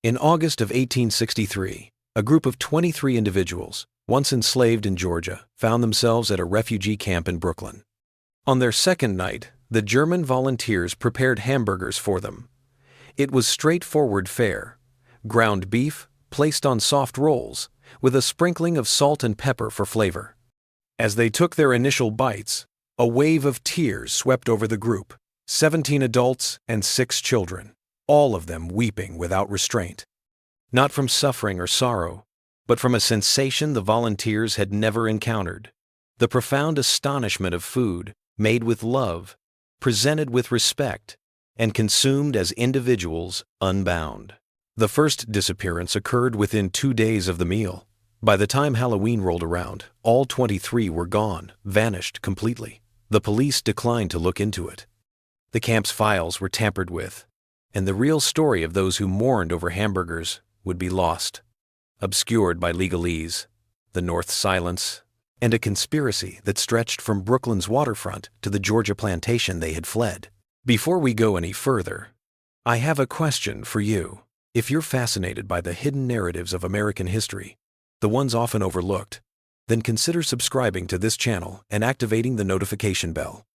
In August of 1863, a group of 23 individuals, once enslaved in Georgia, found themselves at a refugee camp in Brooklyn. On their second night, the German volunteers prepared hamburgers for them. It was straightforward fare: ground beef placed on soft rolls, with a sprinkling of salt and pepper for flavor. As they took their initial bites, a wave of tears swept over the group: 17 adults and 6 children, all of them weeping without restraint. Not from suffering or sorrow, but from a sensation the volunteers had never encountered: the profound astonishment of food made with love, presented with respect, and consumed as individuals unbound. The first disappearance occurred within 2 days of the meal. By the time Halloween rolled around, all 23 were gone, vanished completely. The police declined to look into it. The camp's files were tampered with, and the real story of those who mourned over hamburgers would be lost, obscured by legalese, the North's silence, and a conspiracy that stretched from Brooklyn's waterfront to the Georgia plantation they had fled. Before we go any further, I have a question for you. If you're fascinated by the hidden narratives of American history, the ones often overlooked, then consider subscribing to this channel and activating the notification bell.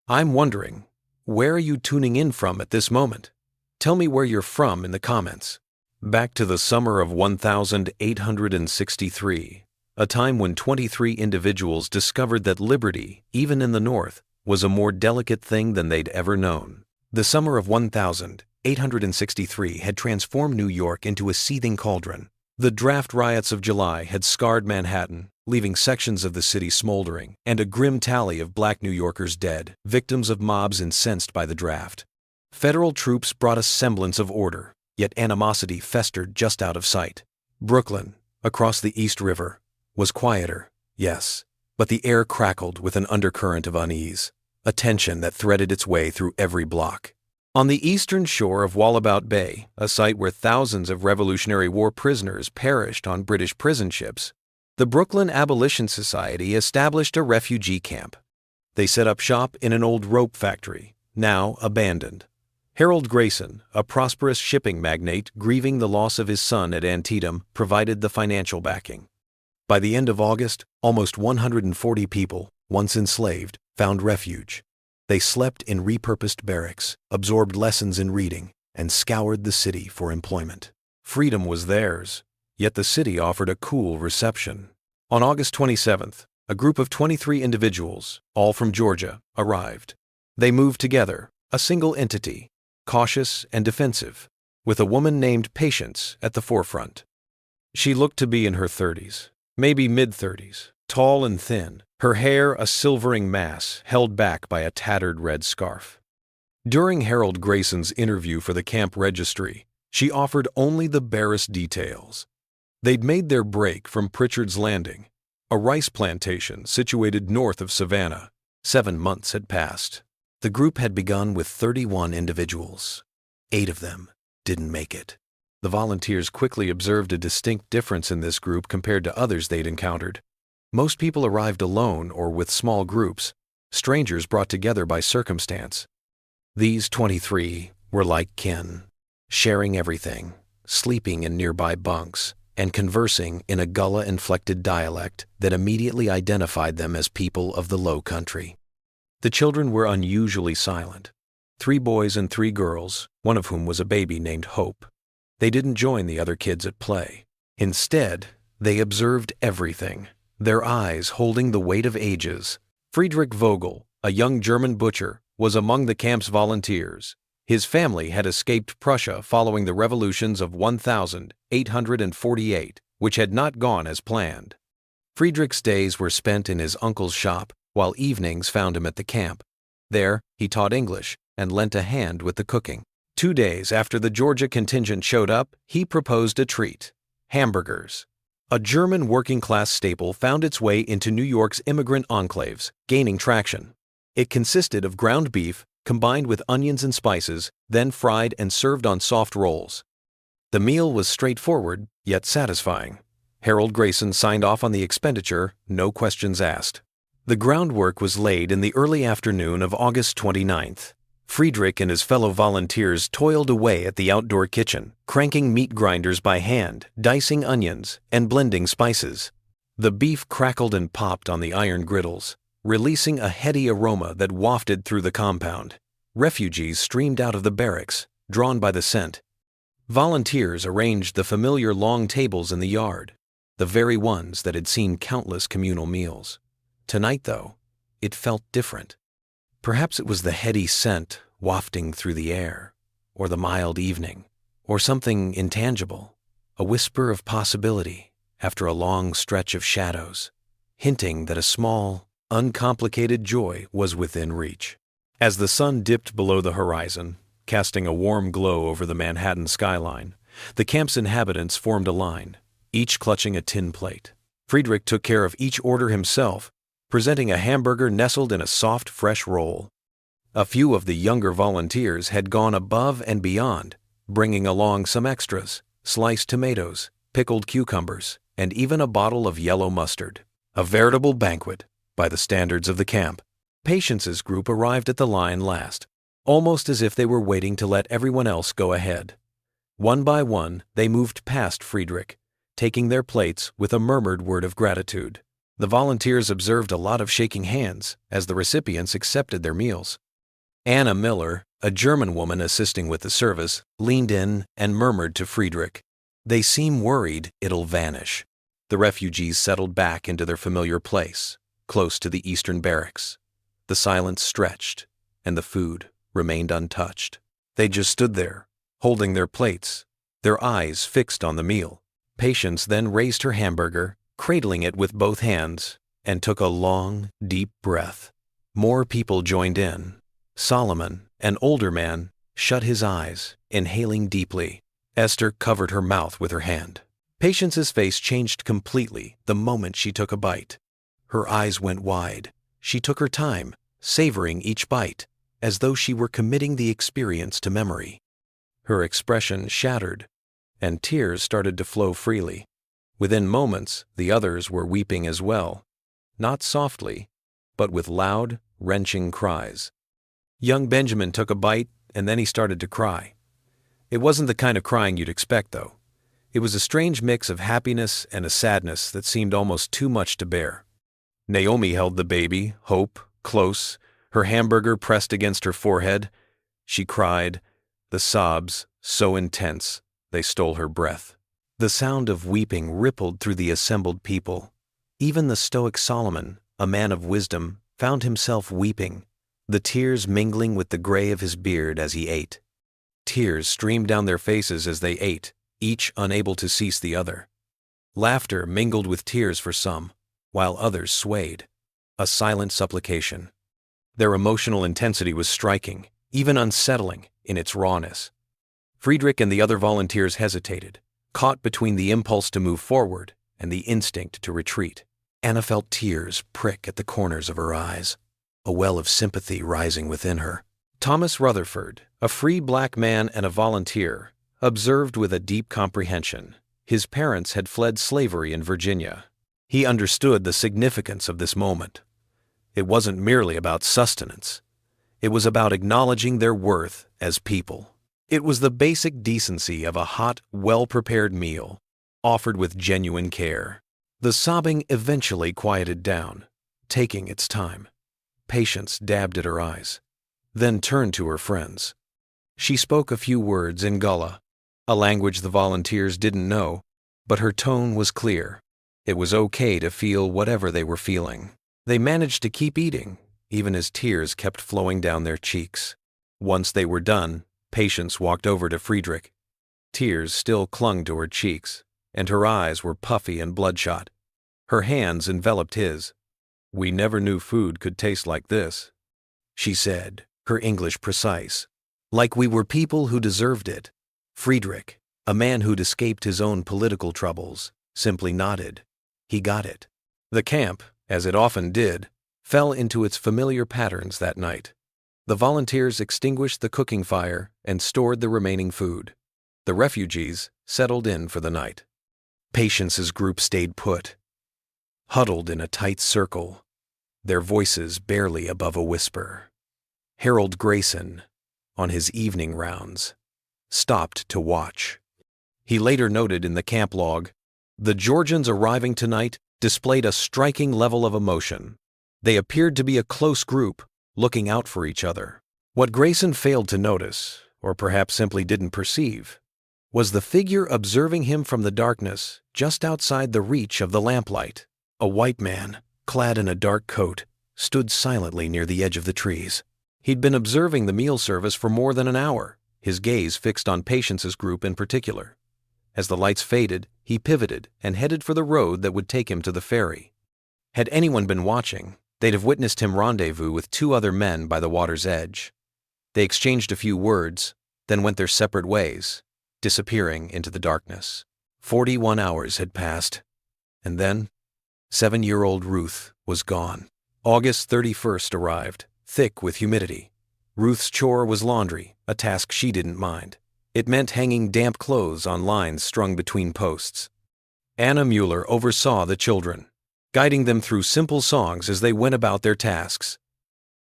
I'm wondering, where are you tuning in from at this moment? Tell me where you're from in the comments. Back to the summer of 1863, a time when 23 individuals discovered that liberty, even in the North, was a more delicate thing than they'd ever known. The summer of 1863 had transformed New York into a seething cauldron. The draft riots of July had scarred Manhattan, leaving sections of the city smoldering, and a grim tally of black New Yorkers dead, victims of mobs incensed by the draft. Federal troops brought a semblance of order, yet animosity festered just out of sight. Brooklyn, across the East River, was quieter, yes, but the air crackled with an undercurrent of unease, a tension that threaded its way through every block. On the eastern shore of Wallabout Bay, a site where thousands of Revolutionary War prisoners perished on British prison ships, the Brooklyn Abolition Society established a refugee camp. They set up shop in an old rope factory, now abandoned. Harold Grayson, a prosperous shipping magnate grieving the loss of his son at Antietam, provided the financial backing. By the end of August, almost 140 people, once enslaved, found refuge. They slept in repurposed barracks, absorbed lessons in reading, and scoured the city for employment. Freedom was theirs, yet the city offered a cool reception. On August 27th, a group of 23 individuals, all from Georgia, arrived. They moved together, a single entity, cautious and defensive, with a woman named Patience at the forefront. She looked to be in her 30s, maybe mid-30s, tall and thin, her hair a silvering mass held back by a tattered red scarf. During Harold Grayson's interview for the camp registry, she offered only the barest details. They'd made their break from Pritchard's Landing, a rice plantation situated north of Savannah. 7 months had passed. The group had begun with 31 individuals. 8 of them didn't make it. The volunteers quickly observed a distinct difference in this group compared to others they'd encountered. Most people arrived alone or with small groups, strangers brought together by circumstance. These 23 were like kin, sharing everything, sleeping in nearby bunks, and conversing in a Gullah-inflected dialect that immediately identified them as people of the Low Country. The children were unusually silent. 3 boys and 3 girls, one of whom was a baby named Hope. They didn't join the other kids at play. Instead, they observed everything, their eyes holding the weight of ages. Friedrich Vogel, a young German butcher, was among the camp's volunteers. His family had escaped Prussia following the revolutions of 1848, which had not gone as planned. Friedrich's days were spent in his uncle's shop, while evenings found him at the camp. There, he taught English and lent a hand with the cooking. 2 days after the Georgia contingent showed up, he proposed a treat: hamburgers. A German working-class staple found its way into New York's immigrant enclaves, gaining traction. It consisted of ground beef combined with onions and spices, then fried and served on soft rolls. The meal was straightforward, yet satisfying. Harold Grayson signed off on the expenditure, no questions asked. The groundwork was laid in the early afternoon of August 29th. Friedrich and his fellow volunteers toiled away at the outdoor kitchen, cranking meat grinders by hand, dicing onions, and blending spices. The beef crackled and popped on the iron griddles, releasing a heady aroma that wafted through the compound. Refugees streamed out of the barracks, drawn by the scent. Volunteers arranged the familiar long tables in the yard, the very ones that had seen countless communal meals. Tonight, though, it felt different. Perhaps it was the heady scent wafting through the air, or the mild evening, or something intangible, a whisper of possibility after a long stretch of shadows, hinting that a small, uncomplicated joy was within reach. As the sun dipped below the horizon, casting a warm glow over the Manhattan skyline, the camp's inhabitants formed a line, each clutching a tin plate. Friedrich took care of each order himself, presenting a hamburger nestled in a soft, fresh roll. A few of the younger volunteers had gone above and beyond, bringing along some extras, sliced tomatoes, pickled cucumbers, and even a bottle of yellow mustard. A veritable banquet, by the standards of the camp. Patience's group arrived at the line last, almost as if they were waiting to let everyone else go ahead. One by one, they moved past Friedrich, taking their plates with a murmured word of gratitude. The volunteers observed a lot of shaking hands as the recipients accepted their meals. Anna Miller, a German woman assisting with the service, leaned in and murmured to Friedrich, "They seem worried it'll vanish." The refugees settled back into their familiar place, close to the eastern barracks. The silence stretched, and the food remained untouched. They just stood there, holding their plates, their eyes fixed on the meal. Patience then raised her hamburger, cradling it with both hands, and took a long, deep breath. More people joined in. Solomon, an older man, shut his eyes, inhaling deeply. Esther covered her mouth with her hand. Patience's face changed completely the moment she took a bite. Her eyes went wide. She took her time, savoring each bite, as though she were committing the experience to memory. Her expression shattered, and tears started to flow freely. Within moments, the others were weeping as well, not softly, but with loud, wrenching cries. Young Benjamin took a bite, and then he started to cry. It wasn't the kind of crying you'd expect, though. It was a strange mix of happiness and a sadness that seemed almost too much to bear. Naomi held the baby, Hope, close, her hamburger pressed against her forehead. She cried, the sobs so intense they stole her breath. The sound of weeping rippled through the assembled people. Even the stoic Solomon, a man of wisdom, found himself weeping, the tears mingling with the gray of his beard as he ate. Tears streamed down their faces as they ate, each unable to cease the other. Laughter mingled with tears for some, while others swayed. A silent supplication. Their emotional intensity was striking, even unsettling, in its rawness. Friedrich and the other volunteers hesitated, caught between the impulse to move forward and the instinct to retreat. Anna felt tears prick at the corners of her eyes, a well of sympathy rising within her. Thomas Rutherford, a free black man and a volunteer, observed with a deep comprehension. His parents had fled slavery in Virginia. He understood the significance of this moment. It wasn't merely about sustenance. It was about acknowledging their worth as people. It was the basic decency of a hot, well-prepared meal, offered with genuine care. The sobbing eventually quieted down, taking its time. Patience dabbed at her eyes, then turned to her friends. She spoke a few words in Gullah, a language the volunteers didn't know, but her tone was clear. It was okay to feel whatever they were feeling. They managed to keep eating, even as tears kept flowing down their cheeks. Once they were done, Patience walked over to Friedrich. Tears still clung to her cheeks, and her eyes were puffy and bloodshot. Her hands enveloped his. "We never knew food could taste like this," she said, her English precise. Like we were people who deserved it. Friedrich, a man who'd escaped his own political troubles, simply nodded. He got it. The camp, as it often did, fell into its familiar patterns that night. The volunteers extinguished the cooking fire and stored the remaining food. The refugees settled in for the night. Patience's group stayed put, huddled in a tight circle, their voices barely above a whisper. Harold Grayson, on his evening rounds, stopped to watch. He later noted in the camp log, "The Georgians arriving tonight displayed a striking level of emotion. They appeared to be a close group, looking out for each other." What Grayson failed to notice, or perhaps simply didn't perceive, was the figure observing him from the darkness just outside the reach of the lamplight. A white man, clad in a dark coat, stood silently near the edge of the trees. He'd been observing the meal service for more than an hour, his gaze fixed on Patience's group in particular. As the lights faded, he pivoted and headed for the road that would take him to the ferry. Had anyone been watching, they'd have witnessed him rendezvous with two other men by the water's edge. They exchanged a few words, then went their separate ways, disappearing into the darkness. 41 hours had passed, and then 7-year-old Ruth was gone. August 31st arrived, thick with humidity. Ruth's chore was laundry, a task she didn't mind. It meant hanging damp clothes on lines strung between posts. Anna Mueller oversaw the children, guiding them through simple songs as they went about their tasks.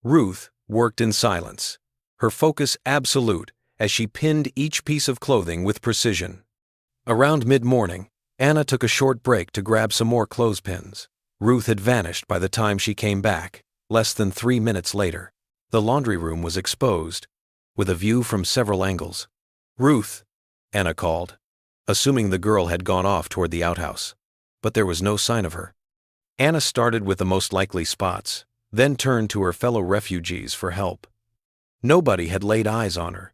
Ruth worked in silence, her focus absolute as she pinned each piece of clothing with precision. Around mid-morning, Anna took a short break to grab some more clothespins. Ruth had vanished by the time she came back, less than 3 minutes later. The laundry room was exposed, with a view from several angles. "Ruth," Anna called, assuming the girl had gone off toward the outhouse. But there was no sign of her. Anna started with the most likely spots, then turned to her fellow refugees for help. Nobody had laid eyes on her.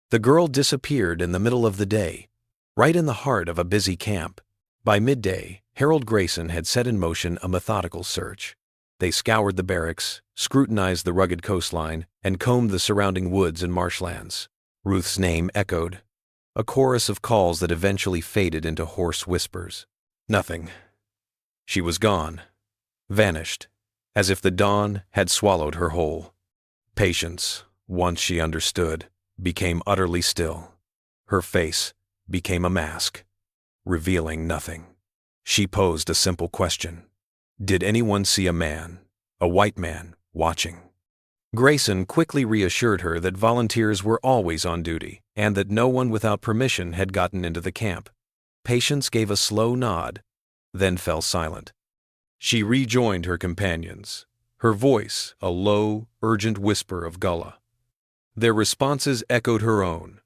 The girl disappeared in the middle of the day, right in the heart of a busy camp. By midday, Harold Grayson had set in motion a methodical search. They scoured the barracks, scrutinized the rugged coastline, and combed the surrounding woods and marshlands. Ruth's name echoed, a chorus of calls that eventually faded into hoarse whispers. Nothing. She was gone, vanished, as if the dawn had swallowed her whole. Patience, once she understood, became utterly still. Her face became a mask, revealing nothing. She posed a simple question. Did anyone see a man, a white man, watching? Grayson quickly reassured her that volunteers were always on duty and that no one without permission had gotten into the camp. Patience gave a slow nod, then fell silent. She rejoined her companions, her voice a low, urgent whisper of Gullah. Their responses echoed her own,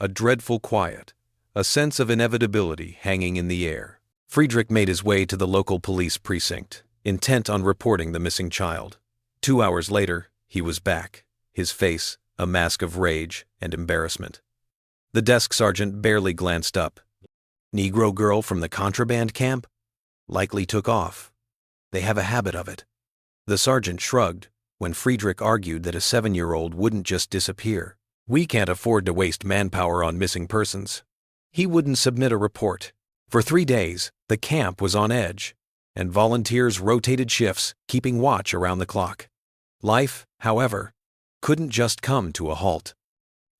a dreadful quiet, a sense of inevitability hanging in the air. Friedrich made his way to the local police precinct, intent on reporting the missing child. 2 hours later, he was back, his face a mask of rage and embarrassment. The desk sergeant barely glanced up. "Negro girl from the contraband camp? Likely took off. They have a habit of it." The sergeant shrugged when Friedrich argued that a 7-year-old wouldn't just disappear. "We can't afford to waste manpower on missing persons." He wouldn't submit a report. For 3 days, the camp was on edge, and volunteers rotated shifts, keeping watch around the clock. Life, however, couldn't just come to a halt.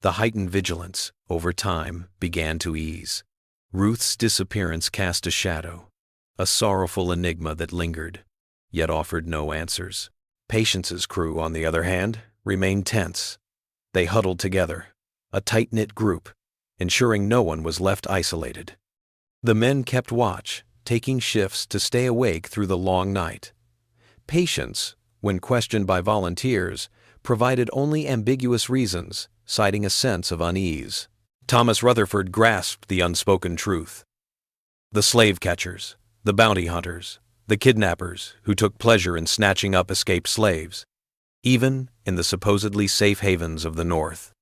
The heightened vigilance, over time, began to ease. Ruth's disappearance cast a shadow, a sorrowful enigma that lingered, yet offered no answers. Patience's crew, on the other hand, remained tense. They huddled together, a tight-knit group, ensuring no one was left isolated. The men kept watch, taking shifts to stay awake through the long night. Patience, when questioned by volunteers, provided only ambiguous reasons, citing a sense of unease. Thomas Rutherford grasped the unspoken truth. The slave catchers, the bounty hunters, the kidnappers who took pleasure in snatching up escaped slaves, even in the supposedly safe havens of the North.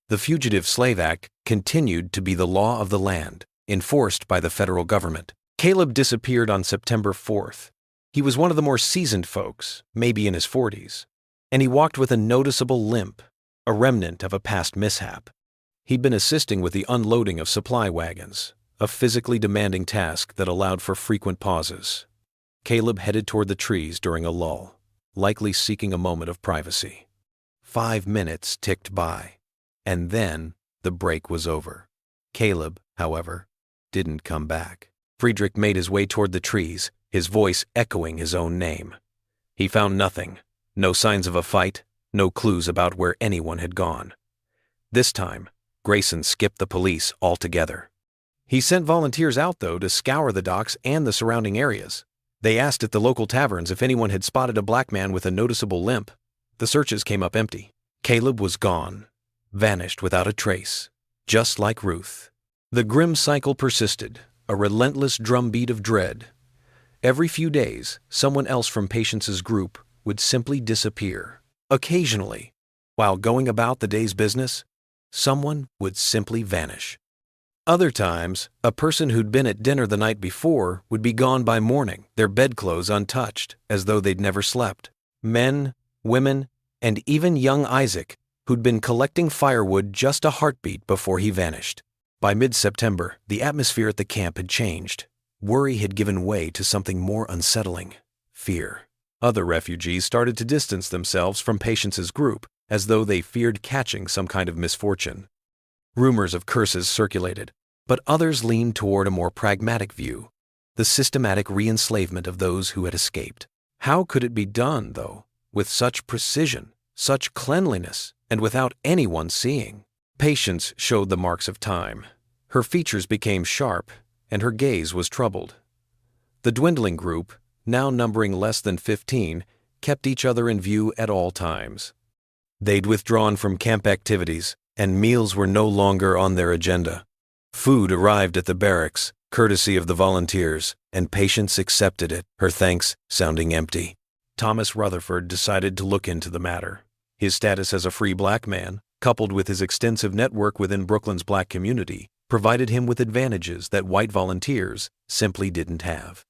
The Fugitive Slave Act continued to be the law of the land, enforced by the federal government. Caleb disappeared on September 4th. He was one of the more seasoned folks, maybe in his 40s, and he walked with a noticeable limp, a remnant of a past mishap. He'd been assisting with the unloading of supply wagons, a physically demanding task that allowed for frequent pauses. Caleb headed toward the trees during a lull, likely seeking a moment of privacy. 5 minutes ticked by, and then the break was over. Caleb, however, didn't come back. Friedrich made his way toward the trees, his voice echoing his own name. He found nothing, no signs of a fight, no clues about where anyone had gone. This time, Grayson skipped the police altogether. He sent volunteers out, though, to scour the docks and the surrounding areas. They asked at the local taverns if anyone had spotted a black man with a noticeable limp. The searches came up empty. Caleb was gone, vanished without a trace, just like Ruth. The grim cycle persisted, a relentless drumbeat of dread. Every few days, someone else from Patience's group would simply disappear. Occasionally, while going about the day's business, someone would simply vanish. Other times, a person who'd been at dinner the night before would be gone by morning, their bedclothes untouched, as though they'd never slept. Men, women, and even young Isaac, who'd been collecting firewood just a heartbeat before he vanished. By mid-September, the atmosphere at the camp had changed. Worry had given way to something more unsettling: fear. Other refugees started to distance themselves from Patience's group, as though they feared catching some kind of misfortune. Rumors of curses circulated, but others leaned toward a more pragmatic view: the systematic re-enslavement of those who had escaped. How could it be done, though, with such precision, such cleanliness, and without anyone seeing? Patience showed the marks of time. Her features became sharp, and her gaze was troubled. The dwindling group, now numbering less than 15, kept each other in view at all times. They'd withdrawn from camp activities, and meals were no longer on their agenda. Food arrived at the barracks, courtesy of the volunteers, and Patience accepted it, her thanks sounding empty. Thomas Rutherford decided to look into the matter. His status as a free black man, coupled with his extensive network within Brooklyn's black community, provided him with advantages that white volunteers simply didn't have.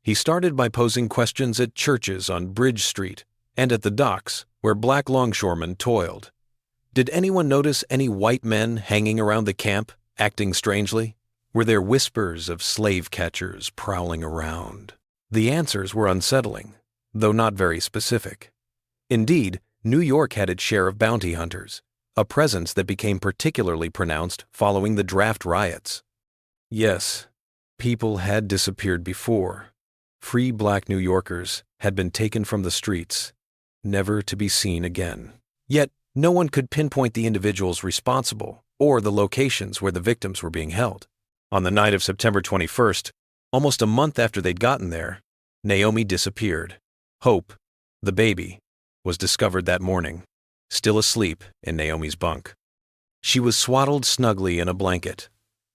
He started by posing questions at churches on Bridge Street and at the docks where black longshoremen toiled. Did anyone notice any white men hanging around the camp, acting strangely? Were there whispers of slave catchers prowling around? The answers were unsettling, though not very specific. Indeed, New York had its share of bounty hunters, a presence that became particularly pronounced following the draft riots. Yes, people had disappeared before. Free black New Yorkers had been taken from the streets, never to be seen again. Yet, no one could pinpoint the individuals responsible or the locations where the victims were being held. On the night of September 21st, almost a month after they'd gotten there, Naomi disappeared. Hope, the baby, was discovered that morning, still asleep in Naomi's bunk. She was swaddled snugly in a blanket.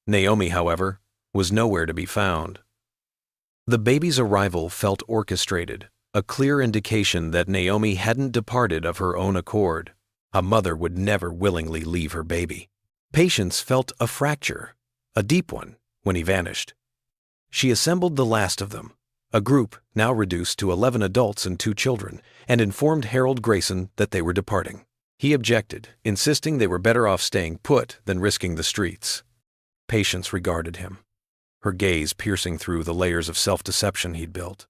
Naomi, however, was nowhere to be found. The baby's arrival felt orchestrated, a clear indication that Naomi hadn't departed of her own accord. A mother would never willingly leave her baby. Patience felt a fracture, a deep one, when he vanished. She assembled the last of them, a group now reduced to 11 adults and 2 children, and informed Harold Grayson that they were departing. He objected, insisting they were better off staying put than risking the streets. Patience regarded him, her gaze piercing through the layers of self-deception he'd built.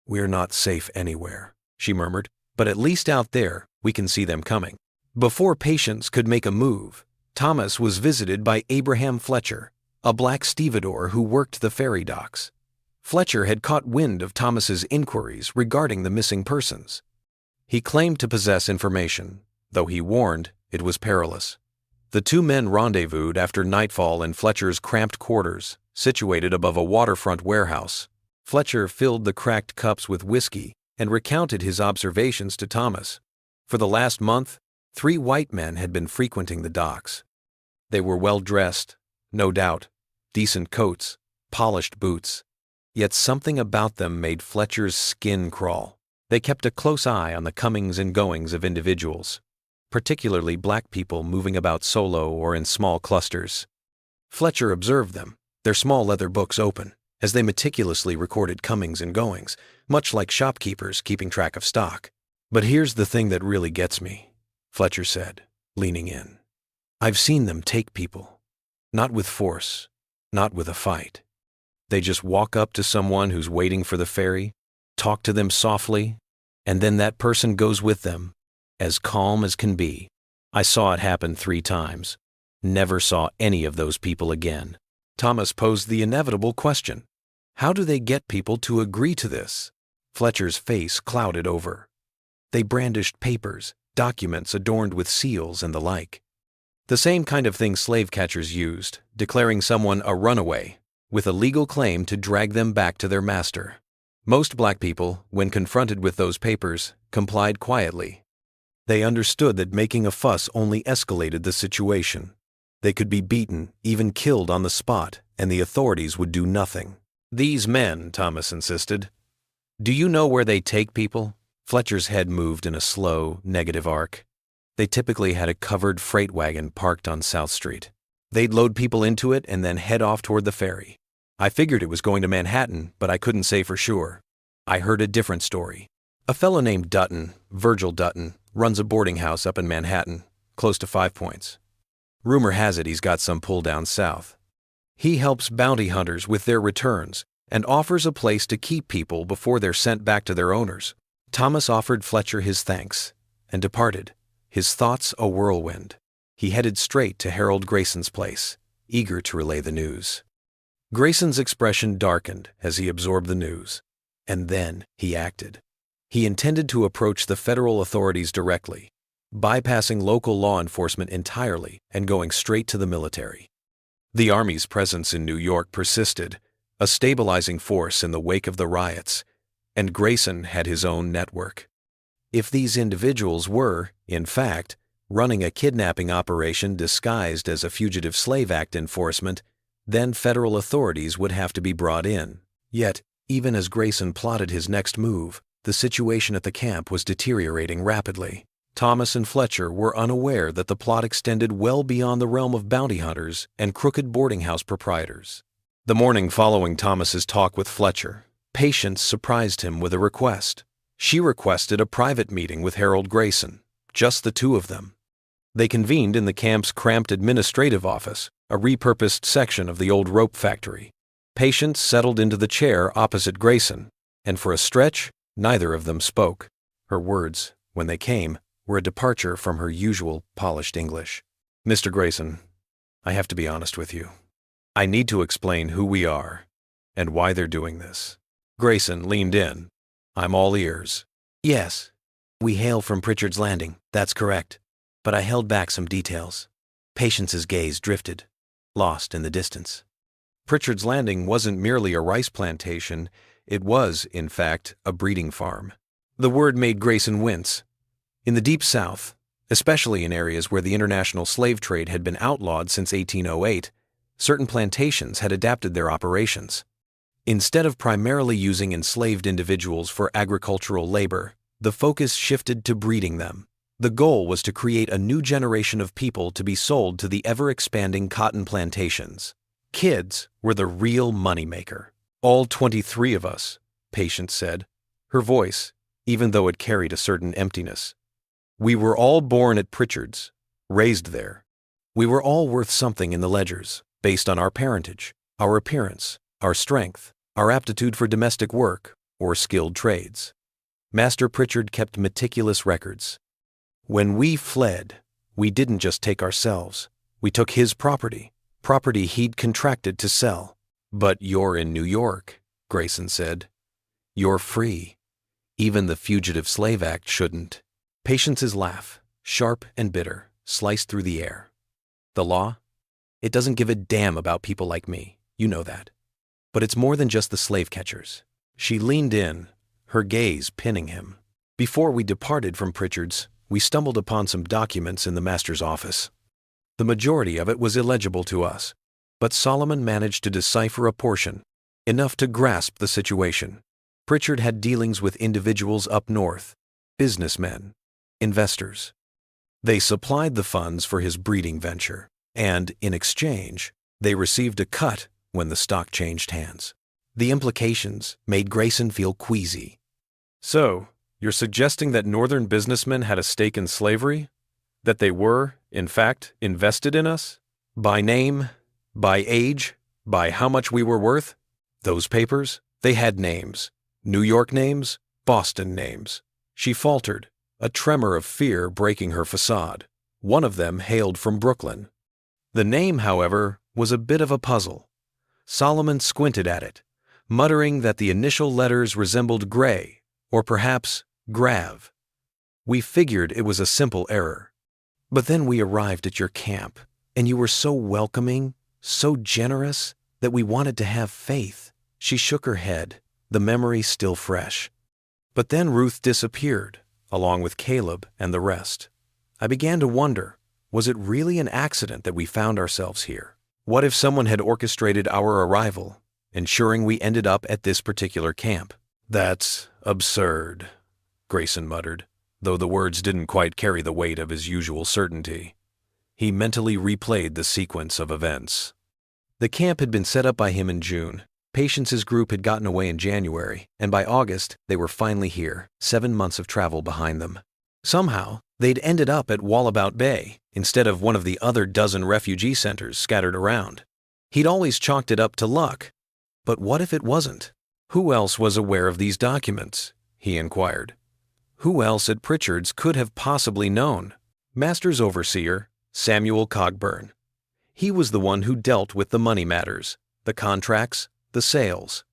"We're not safe anywhere," she murmured, "but at least out there we can see them coming." Before Patience could make a move, Thomas was visited by Abraham Fletcher, a black stevedore who worked the ferry docks. Fletcher had caught wind of Thomas's inquiries regarding the missing persons. He claimed to possess information, though he warned it was perilous. The 2 men rendezvoused after nightfall in Fletcher's cramped quarters, situated above a waterfront warehouse. Fletcher filled the cracked cups with whiskey and recounted his observations to Thomas. For the last month, 3 white men had been frequenting the docks. They were well-dressed, no doubt, decent coats, polished boots. Yet something about them made Fletcher's skin crawl. They kept a close eye on the comings and goings of individuals, particularly black people moving about solo or in small clusters. Fletcher observed them, their small leather books open, as they meticulously recorded comings and goings, much like shopkeepers keeping track of stock. "But here's the thing that really gets me," Fletcher said, leaning in. "I've seen them take people. Not with force, not with a fight. They just walk up to someone who's waiting for the ferry, talk to them softly, and then that person goes with them, as calm as can be. I saw it happen 3 times. Never saw any of those people again." Thomas posed the inevitable question: how do they get people to agree to this? Fletcher's face clouded over. They brandished papers, documents adorned with seals and the like. The same kind of thing slave catchers used, declaring someone a runaway, with a legal claim to drag them back to their master. Most black people, when confronted with those papers, complied quietly. They understood that making a fuss only escalated the situation. They could be beaten, even killed on the spot, and the authorities would do nothing. "These men," Thomas insisted. "Do you know where they take people?" Fletcher's head moved in a slow, negative arc. They typically had a covered freight wagon parked on South Street. They'd load people into it and then head off toward the ferry. I figured it was going to Manhattan, but I couldn't say for sure. I heard a different story. A fellow named Dutton, Virgil Dutton, runs a boarding house up in Manhattan, close to 5 Points. Rumor has it he's got some pull down south. He helps bounty hunters with their returns and offers a place to keep people before they're sent back to their owners. Thomas offered Fletcher his thanks and departed, his thoughts a whirlwind. He headed straight to Harold Grayson's place, eager to relay the news. Grayson's expression darkened as he absorbed the news. And then he acted. He intended to approach the federal authorities directly, bypassing local law enforcement entirely and going straight to the military. The Army's presence in New York persisted, a stabilizing force in the wake of the riots, and Grayson had his own network. If these individuals were, in fact, running a kidnapping operation disguised as a Fugitive Slave Act enforcement, then federal authorities would have to be brought in. Yet, even as Grayson plotted his next move, the situation at the camp was deteriorating rapidly. Thomas and Fletcher were unaware that the plot extended well beyond the realm of bounty hunters and crooked boarding house proprietors. The morning following Thomas's talk with Fletcher, Patience surprised him with a request. She requested a private meeting with Harold Grayson, just the two of them. They convened in the camp's cramped administrative office, a repurposed section of the old rope factory. Patience settled into the chair opposite Grayson, and for a stretch, neither of them spoke. Her words, when they came, were a departure from her usual polished English. "Mr. Grayson, I have to be honest with you. I need to explain who we are and why they're doing this." Grayson leaned in. "I'm all ears." "Yes, we hail from Pritchard's Landing, that's correct. But I held back some details." Patience's gaze drifted, lost in the distance. Pritchard's Landing wasn't merely a rice plantation, it was, in fact, a breeding farm. The word made Grayson wince. In the Deep South, especially in areas where the international slave trade had been outlawed since 1808, certain plantations had adapted their operations. Instead of primarily using enslaved individuals for agricultural labor, the focus shifted to breeding them. The goal was to create a new generation of people to be sold to the ever-expanding cotton plantations. Kids were the real moneymaker. "All 23 of us," Patience said, her voice, even though it carried a certain emptiness. "We were all born at Pritchard's, raised there. We were all worth something in the ledgers, based on our parentage, our appearance, our strength, our aptitude for domestic work, or skilled trades. Master Pritchard kept meticulous records. When we fled, we didn't just take ourselves. We took his property he'd contracted to sell." "But you're in New York," Grayson said. "You're free. Even the Fugitive Slave Act shouldn't." Patience's laugh, sharp and bitter, sliced through the air. "The law? It doesn't give a damn about people like me. You know that. But it's more than just the slave catchers." She leaned in, her gaze pinning him. "Before we departed from Pritchard's, we stumbled upon some documents in the master's office. The majority of it was illegible to us, but Solomon managed to decipher a portion, enough to grasp the situation. Pritchard had dealings with individuals up north, businessmen, investors. They supplied the funds for his breeding venture, and, in exchange, they received a cut when the stock changed hands. The implications made Grayson feel queasy. "So, you're suggesting that northern businessmen had a stake in slavery? That they were, in fact, invested in us? By name, by age, by how much we were worth? Those papers, they had names. New York names, Boston names." She faltered, a tremor of fear breaking her facade. One of them hailed from Brooklyn. The name, however, was a bit of a puzzle. Solomon squinted at it, muttering that the initial letters resembled Gray, or perhaps Grav. "We figured it was a simple error. But then we arrived at your camp, and you were so welcoming, so generous, that we wanted to have faith." She shook her head, the memory still fresh. "But then Ruth disappeared, along with Caleb and the rest. I began to wonder, was it really an accident that we found ourselves here? What if someone had orchestrated our arrival, ensuring we ended up at this particular camp?" "That's absurd," Grayson muttered, though the words didn't quite carry the weight of his usual certainty. He mentally replayed the sequence of events. The camp had been set up by him in June. Patience's group had gotten away in January, and by August they were finally here, 7 months of travel behind them. Somehow, they'd ended up at Wallabout Bay, instead of one of the other dozen refugee centers scattered around. He'd always chalked it up to luck. But what if it wasn't? Who else was aware of these documents? He inquired. Who else at Pritchard's could have possibly known? Master's overseer, Samuel Cogburn. He was the one who dealt with the money matters, the contracts, the sales.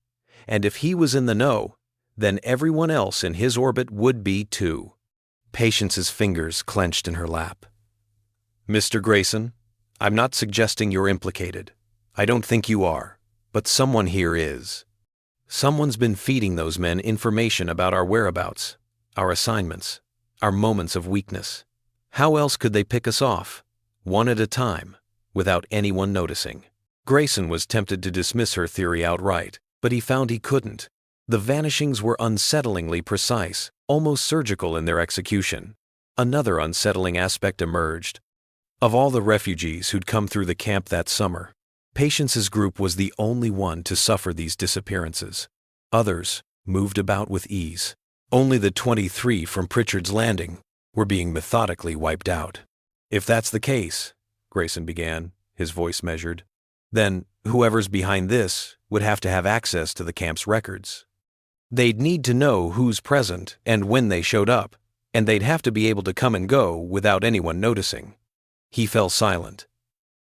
And if he was in the know, then everyone else in his orbit would be too. Patience's fingers clenched in her lap. "Mr. Grayson, I'm not suggesting you're implicated. I don't think you are, but someone here is. Someone's been feeding those men information about our whereabouts, our assignments, our moments of weakness. How else could they pick us off, one at a time, without anyone noticing?" Grayson was tempted to dismiss her theory outright, but he found he couldn't. The vanishings were unsettlingly precise, almost surgical in their execution. Another unsettling aspect emerged. Of all the refugees who'd come through the camp that summer, Patience's group was the only one to suffer these disappearances. Others moved about with ease. Only the 23 from Pritchard's Landing were being methodically wiped out. "If that's the case," Grayson began, his voice measured, "then whoever's behind this would have to have access to the camp's records. They'd need to know who's present and when they showed up, and they'd have to be able to come and go without anyone noticing." He fell silent.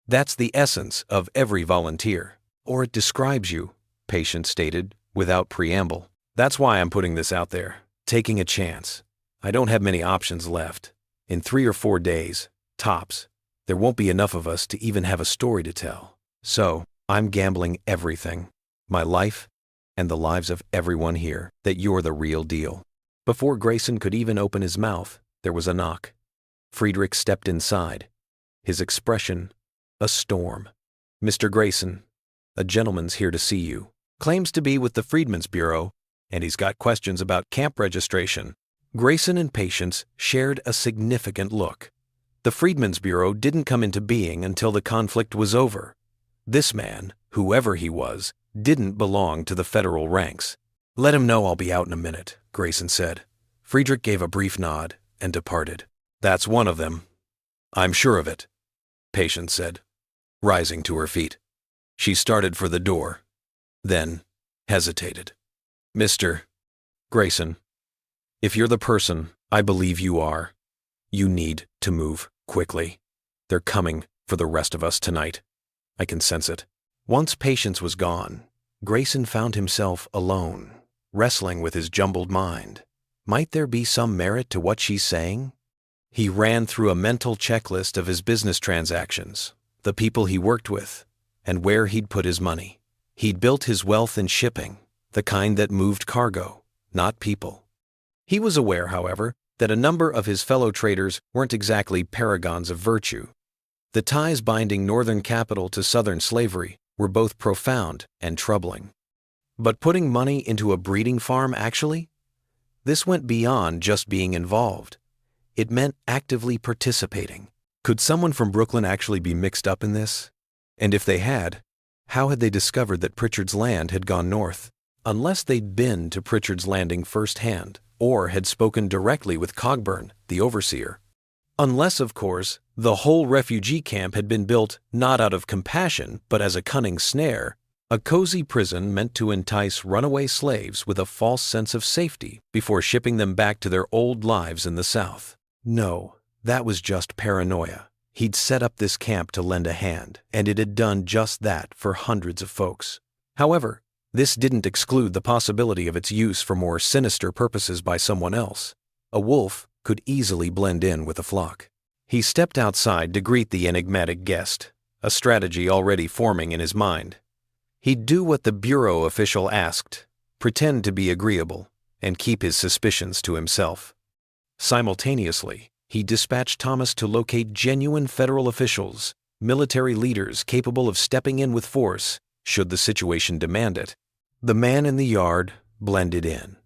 "That's the essence of every volunteer, or it describes you," Patience stated, without preamble. "That's why I'm putting this out there, taking a chance. I don't have many options left. In 3 or 4 days, tops, there won't be enough of us to even have a story to tell. So, I'm gambling everything, my life, and the lives of everyone here, that you're the real deal." Before Grayson could even open his mouth, there was a knock. Friedrich stepped inside, his expression a storm. "Mr. Grayson, a gentleman's here to see you. Claims to be with the Freedmen's Bureau, and he's got questions about camp registration." Grayson and Patience shared a significant look. The Freedmen's Bureau didn't come into being until the conflict was over. This man, whoever he was, didn't belong to the federal ranks. "Let him know I'll be out in a minute," Grayson said. Friedrich gave a brief nod and departed. "That's one of them. I'm sure of it," Patience said, rising to her feet. She started for the door, then hesitated. "Mr. Grayson, if you're the person I believe you are, you need to move quickly. They're coming for the rest of us tonight. I can sense it." Once Patience was gone, Grayson found himself alone, wrestling with his jumbled mind. Might there be some merit to what she's saying? He ran through a mental checklist of his business transactions, the people he worked with, and where he'd put his money. He'd built his wealth in shipping, the kind that moved cargo, not people. He was aware, however, that a number of his fellow traders weren't exactly paragons of virtue. The ties binding Northern capital to Southern slavery were both profound and troubling. But putting money into a breeding farm, actually? This went beyond just being involved. It meant actively participating. Could someone from Brooklyn actually be mixed up in this? And if they had, how had they discovered that Pritchard's land had gone north? Unless they'd been to Pritchard's Landing firsthand, or had spoken directly with Cogburn, the overseer. Unless, of course, the whole refugee camp had been built not out of compassion, but as a cunning snare, a cozy prison meant to entice runaway slaves with a false sense of safety before shipping them back to their old lives in the South. No, that was just paranoia. He'd set up this camp to lend a hand, and it had done just that for hundreds of folks. However, this didn't exclude the possibility of its use for more sinister purposes by someone else. A wolf could easily blend in with a flock. He stepped outside to greet the enigmatic guest, a strategy already forming in his mind. He'd do what the bureau official asked, pretend to be agreeable, and keep his suspicions to himself. Simultaneously, he dispatched Thomas to locate genuine federal officials, military leaders capable of stepping in with force should the situation demand it. The man in the yard blended in.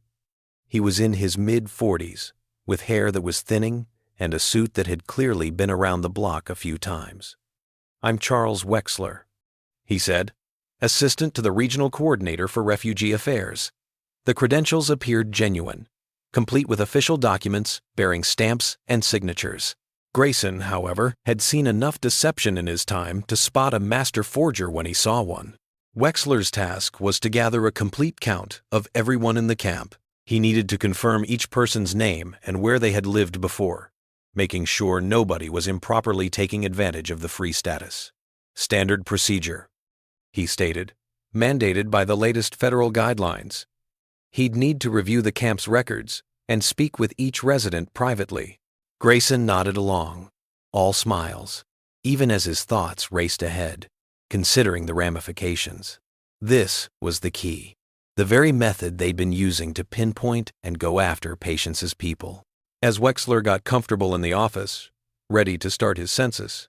He was in his mid-40s, with hair that was thinning and a suit that had clearly been around the block a few times. "I'm Charles Wexler," he said, assistant to the regional coordinator for refugee affairs. The credentials appeared genuine, complete with official documents bearing stamps and signatures. Grayson, however, had seen enough deception in his time to spot a master forger when he saw one. Wexler's task was to gather a complete count of everyone in the camp. He needed to confirm each person's name and where they had lived before, making sure nobody was improperly taking advantage of the free status. "Standard procedure," he stated, mandated by the latest federal guidelines. He'd need to review the camp's records and speak with each resident privately. Grayson nodded along, all smiles, even as his thoughts raced ahead, considering the ramifications. This was the key, the very method they'd been using to pinpoint and go after Patience's people. As Wexler got comfortable in the office, ready to start his census,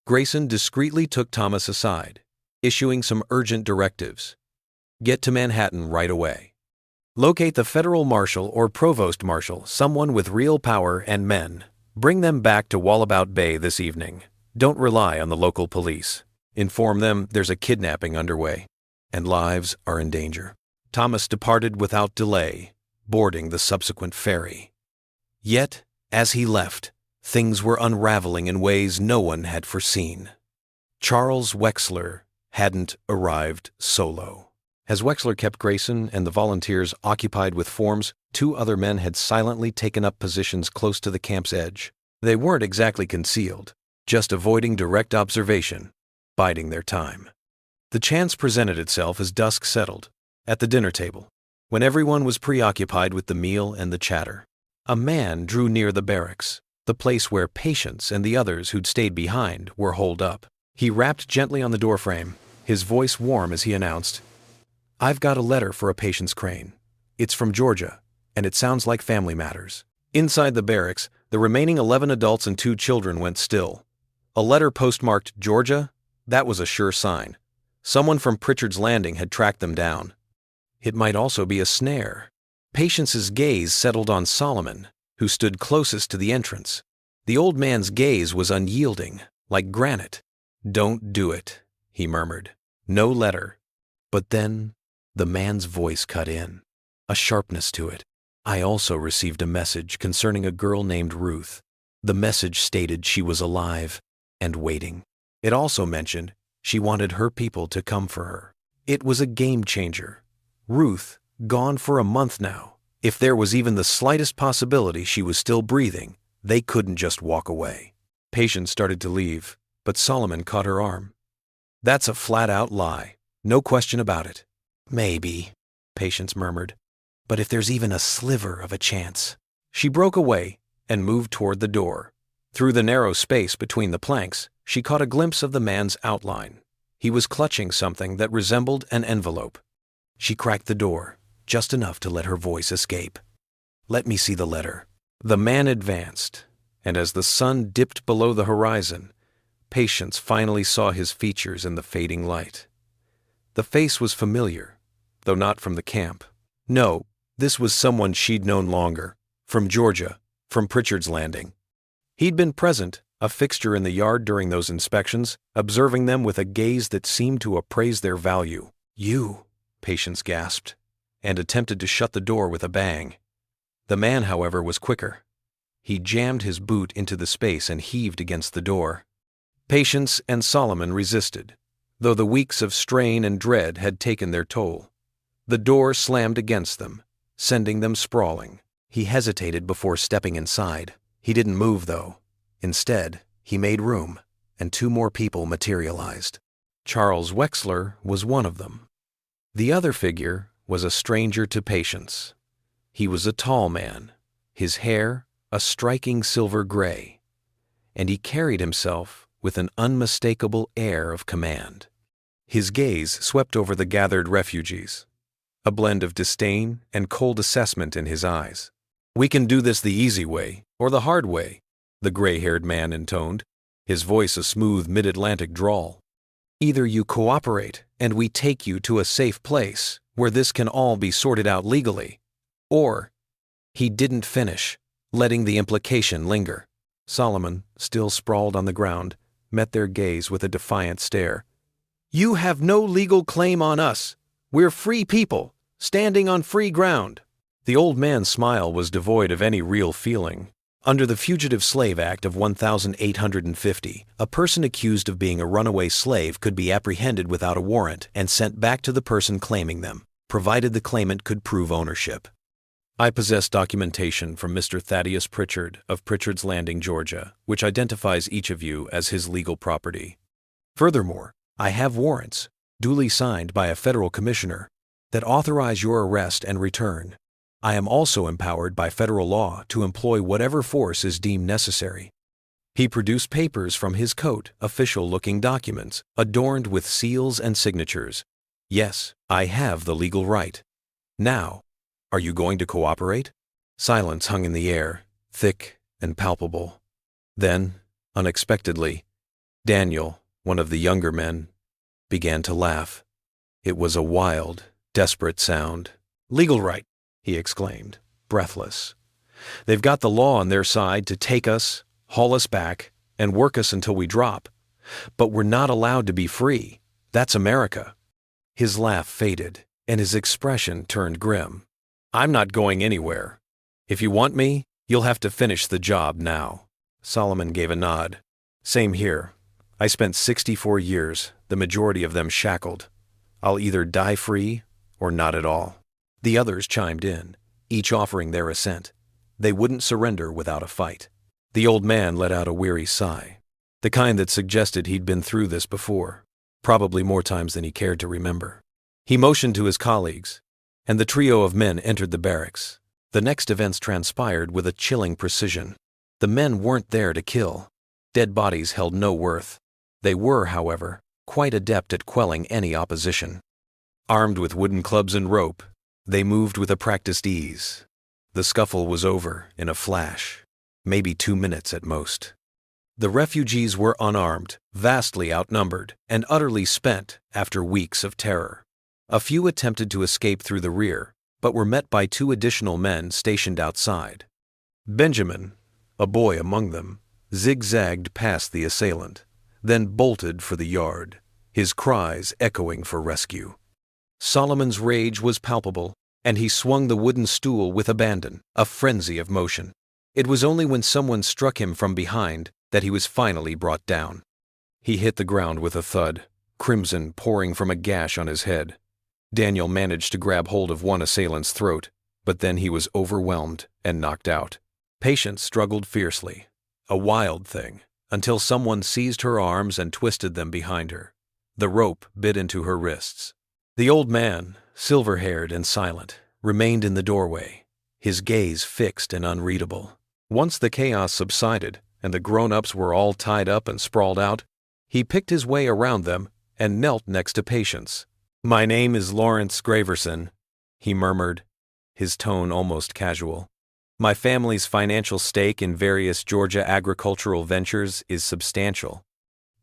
Grayson discreetly took Thomas aside, issuing some urgent directives. "Get to Manhattan right away. Locate the federal marshal or provost marshal, someone with real power and men. Bring them back to Wallabout Bay this evening. Don't rely on the local police. Inform them there's a kidnapping underway, and lives are in danger." Thomas departed without delay, boarding the subsequent ferry. Yet, as he left, things were unraveling in ways no one had foreseen. Charles Wexler hadn't arrived solo. As Wexler kept Grayson and the volunteers occupied with forms, 2 other men had silently taken up positions close to the camp's edge. They weren't exactly concealed, just avoiding direct observation, biding their time. The chance presented itself as dusk settled, at the dinner table, when everyone was preoccupied with the meal and the chatter. A man drew near the barracks, the place where Patience and the others who'd stayed behind were holed up. He rapped gently on the doorframe, his voice warm as he announced, "I've got a letter for a Patience Crane. It's from Georgia, and it sounds like family matters." Inside the barracks, the remaining 11 adults and 2 children went still. A letter postmarked Georgia? That was a sure sign. Someone from Pritchard's Landing had tracked them down. It might also be a snare. Patience's gaze settled on Solomon, who stood closest to the entrance. The old man's gaze was unyielding, like granite. "Don't do it," he murmured. "No letter." But then, the man's voice cut in, a sharpness to it. "I also received a message concerning a girl named Ruth. The message stated she was alive and waiting. It also mentioned she wanted her people to come for her. It was a game changer. Ruth, gone for a month now. If there was even the slightest possibility she was still breathing, they couldn't just walk away." Patience started to leave, but Solomon caught her arm. "That's a flat-out lie. No question about it." "Maybe," Patience murmured, "but if there's even a sliver of a chance." She broke away and moved toward the door. Through the narrow space between the planks, she caught a glimpse of the man's outline. He was clutching something that resembled an envelope. She cracked the door, just enough to let her voice escape. "Let me see the letter." The man advanced, and as the sun dipped below the horizon, Patience finally saw his features in the fading light. The face was familiar, though not from the camp. No, this was someone she'd known longer, from Georgia, from Pritchard's Landing. He'd been present, a fixture in the yard during those inspections, observing them with a gaze that seemed to appraise their value. "You," Patience gasped, and attempted to shut the door with a bang. The man, however, was quicker. He jammed his boot into the space and heaved against the door. Patience and Solomon resisted, though the weeks of strain and dread had taken their toll. The door slammed against them, sending them sprawling. He hesitated before stepping inside. He didn't move, though. Instead, he made room, and 2 more people materialized. Charles Wexler was one of them. The other figure was a stranger to Patience. He was a tall man, his hair a striking silver gray, and he carried himself with an unmistakable air of command. His gaze swept over the gathered refugees, a blend of disdain and cold assessment in his eyes. "We can do this the easy way, or the hard way," the gray-haired man intoned, his voice a smooth mid-Atlantic drawl. "Either you cooperate and we take you to a safe place where this can all be sorted out legally, or—" He didn't finish, letting the implication linger. Solomon, still sprawled on the ground, met their gaze with a defiant stare. "You have no legal claim on us. We're free people, standing on free ground." The old man's smile was devoid of any real feeling. Under the Fugitive Slave Act of 1850, a person accused of being a runaway slave could be apprehended without a warrant and sent back to the person claiming them, provided the claimant could prove ownership. I possess documentation from Mr. Thaddeus Pritchard of Pritchard's Landing, Georgia, which identifies each of you as his legal property. Furthermore, I have warrants, duly signed by a federal commissioner, that authorize your arrest and return. I am also empowered by federal law to employ whatever force is deemed necessary. He produced papers from his coat, official-looking documents, adorned with seals and signatures. Yes, I have the legal right. Now, are you going to cooperate? Silence hung in the air, thick and palpable. Then, unexpectedly, Daniel, one of the younger men, began to laugh. It was a wild, desperate sound. "Legal right," he exclaimed, breathless. "They've got the law on their side to take us, haul us back, and work us until we drop. But we're not allowed to be free. That's America." His laugh faded, and his expression turned grim. "I'm not going anywhere. If you want me, you'll have to finish the job now." Solomon gave a nod. "Same here. I spent 64 years, the majority of them shackled. I'll either die free or not at all." The others chimed in, each offering their assent. They wouldn't surrender without a fight. The old man let out a weary sigh, the kind that suggested he'd been through this before, probably more times than he cared to remember. He motioned to his colleagues, and the trio of men entered the barracks. The next events transpired with a chilling precision. The men weren't there to kill. Dead bodies held no worth. They were, however, quite adept at quelling any opposition. Armed with wooden clubs and rope, they moved with a practiced ease. The scuffle was over in a flash, maybe 2 minutes at most. The refugees were unarmed, vastly outnumbered, and utterly spent after weeks of terror. A few attempted to escape through the rear, but were met by 2 additional men stationed outside. Benjamin, a boy among them, zigzagged past the assailant, then bolted for the yard, his cries echoing for rescue. Solomon's rage was palpable, and he swung the wooden stool with abandon, a frenzy of motion. It was only when someone struck him from behind that he was finally brought down. He hit the ground with a thud, crimson pouring from a gash on his head. Daniel managed to grab hold of one assailant's throat, but then he was overwhelmed and knocked out. Patience struggled fiercely, a wild thing, until someone seized her arms and twisted them behind her. The rope bit into her wrists. The old man, silver-haired and silent, remained in the doorway, his gaze fixed and unreadable. Once the chaos subsided and the grown-ups were all tied up and sprawled out, he picked his way around them and knelt next to Patience. "My name is Lawrence Graverson," he murmured, his tone almost casual. "My family's financial stake in various Georgia agricultural ventures is substantial.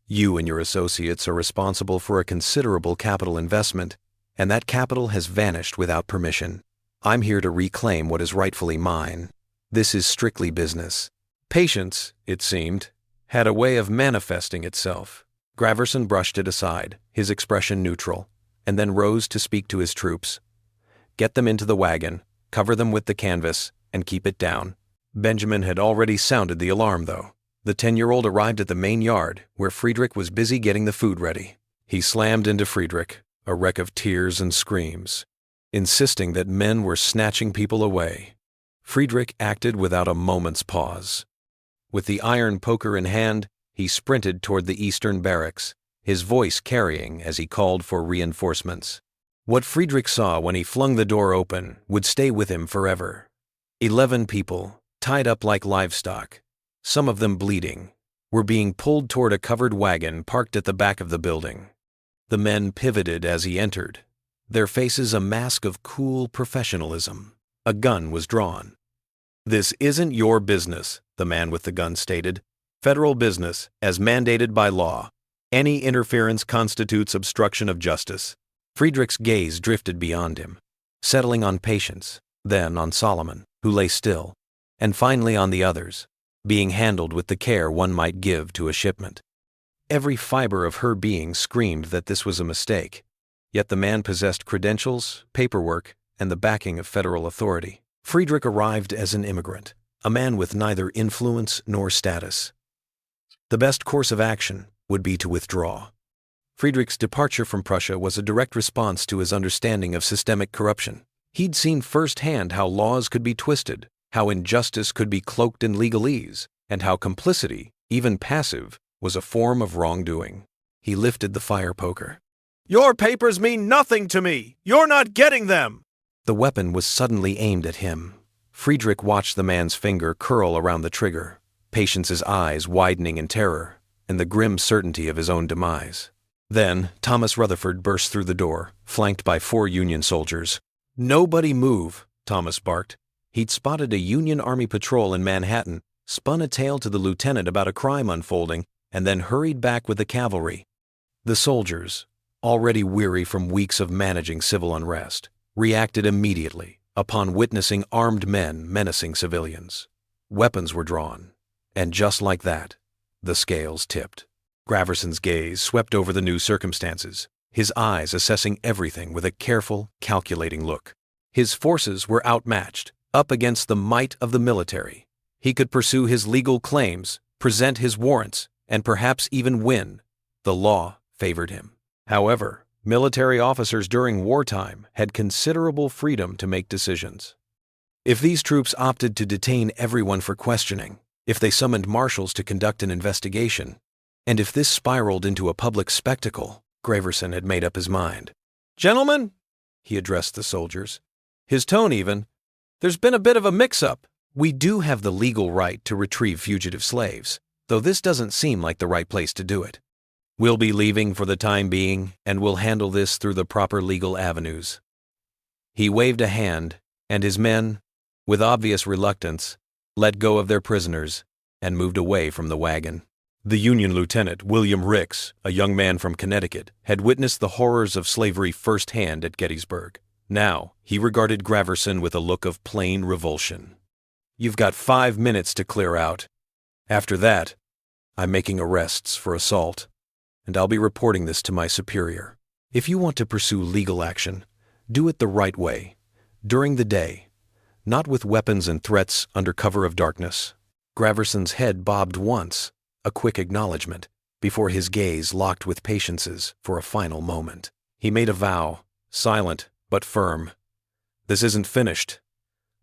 You and your associates are responsible for a considerable capital investment, and that capital has vanished without permission. I'm here to reclaim what is rightfully mine. This is strictly business." Patience, it seemed, had a way of manifesting itself. Graverson brushed it aside, his expression neutral, and then rose to speak to his troops. "Get them into the wagon, cover them with the canvas, and keep it down." Benjamin had already sounded the alarm, though. The 10-year-old arrived at the main yard, where Friedrich was busy getting the food ready. He slammed into Friedrich, a wreck of tears and screams, insisting that men were snatching people away. Friedrich acted without a moment's pause. With the iron poker in hand, he sprinted toward the eastern barracks, his voice carrying as he called for reinforcements. What Friedrich saw when he flung the door open would stay with him forever. 11 people, tied up like livestock, some of them bleeding, were being pulled toward a covered wagon parked at the back of the building. The men pivoted as he entered, their faces a mask of cool professionalism. A gun was drawn. "This isn't your business," the man with the gun stated. "Federal business, as mandated by law. Any interference constitutes obstruction of justice." Friedrich's gaze drifted beyond him, settling on Patience, then on Solomon, who lay still, and finally on the others, being handled with the care one might give to a shipment. Every fiber of her being screamed that this was a mistake, yet the man possessed credentials, paperwork, and the backing of federal authority. Friedrich arrived as an immigrant, a man with neither influence nor status. The best course of action would be to withdraw. Friedrich's departure from Prussia was a direct response to his understanding of systemic corruption. He'd seen firsthand how laws could be twisted, how injustice could be cloaked in legalese, and how complicity, even passive, was a form of wrongdoing. He lifted the fire poker. "Your papers mean nothing to me! You're not getting them!" The weapon was suddenly aimed at him. Friedrich watched the man's finger curl around the trigger, Patience's eyes widening in terror, and the grim certainty of his own demise. Then Thomas Rutherford burst through the door, flanked by 4 Union soldiers. "Nobody move," Thomas barked. He'd spotted a Union Army patrol in Manhattan, spun a tale to the lieutenant about a crime unfolding, and then hurried back with the cavalry. The soldiers, already weary from weeks of managing civil unrest, reacted immediately upon witnessing armed men menacing civilians. Weapons were drawn, and just like that, the scales tipped. Graverson's gaze swept over the new circumstances, his eyes assessing everything with a careful, calculating look. His forces were outmatched, up against the might of the military. He could pursue his legal claims, present his warrants, and perhaps even win. The law favored him. However, military officers during wartime had considerable freedom to make decisions. If these troops opted to detain everyone for questioning, if they summoned marshals to conduct an investigation, and if this spiraled into a public spectacle, Graverson had made up his mind. "Gentlemen," he addressed the soldiers, his tone even, "there's been a bit of a mix-up. We do have the legal right to retrieve fugitive slaves, though this doesn't seem like the right place to do it. We'll be leaving for the time being, and we'll handle this through the proper legal avenues." He waved a hand, and his men, with obvious reluctance, let go of their prisoners and moved away from the wagon. The Union Lieutenant, William Ricks, a young man from Connecticut, had witnessed the horrors of slavery firsthand at Gettysburg. Now, he regarded Graverson with a look of plain revulsion. "You've got 5 minutes to clear out. After that, I'm making arrests for assault, and I'll be reporting this to my superior. If you want to pursue legal action, do it the right way, during the day, not with weapons and threats under cover of darkness." Graverson's head bobbed once, a quick acknowledgement, before his gaze locked with Patience's for a final moment. He made a vow, silent but firm. "This isn't finished."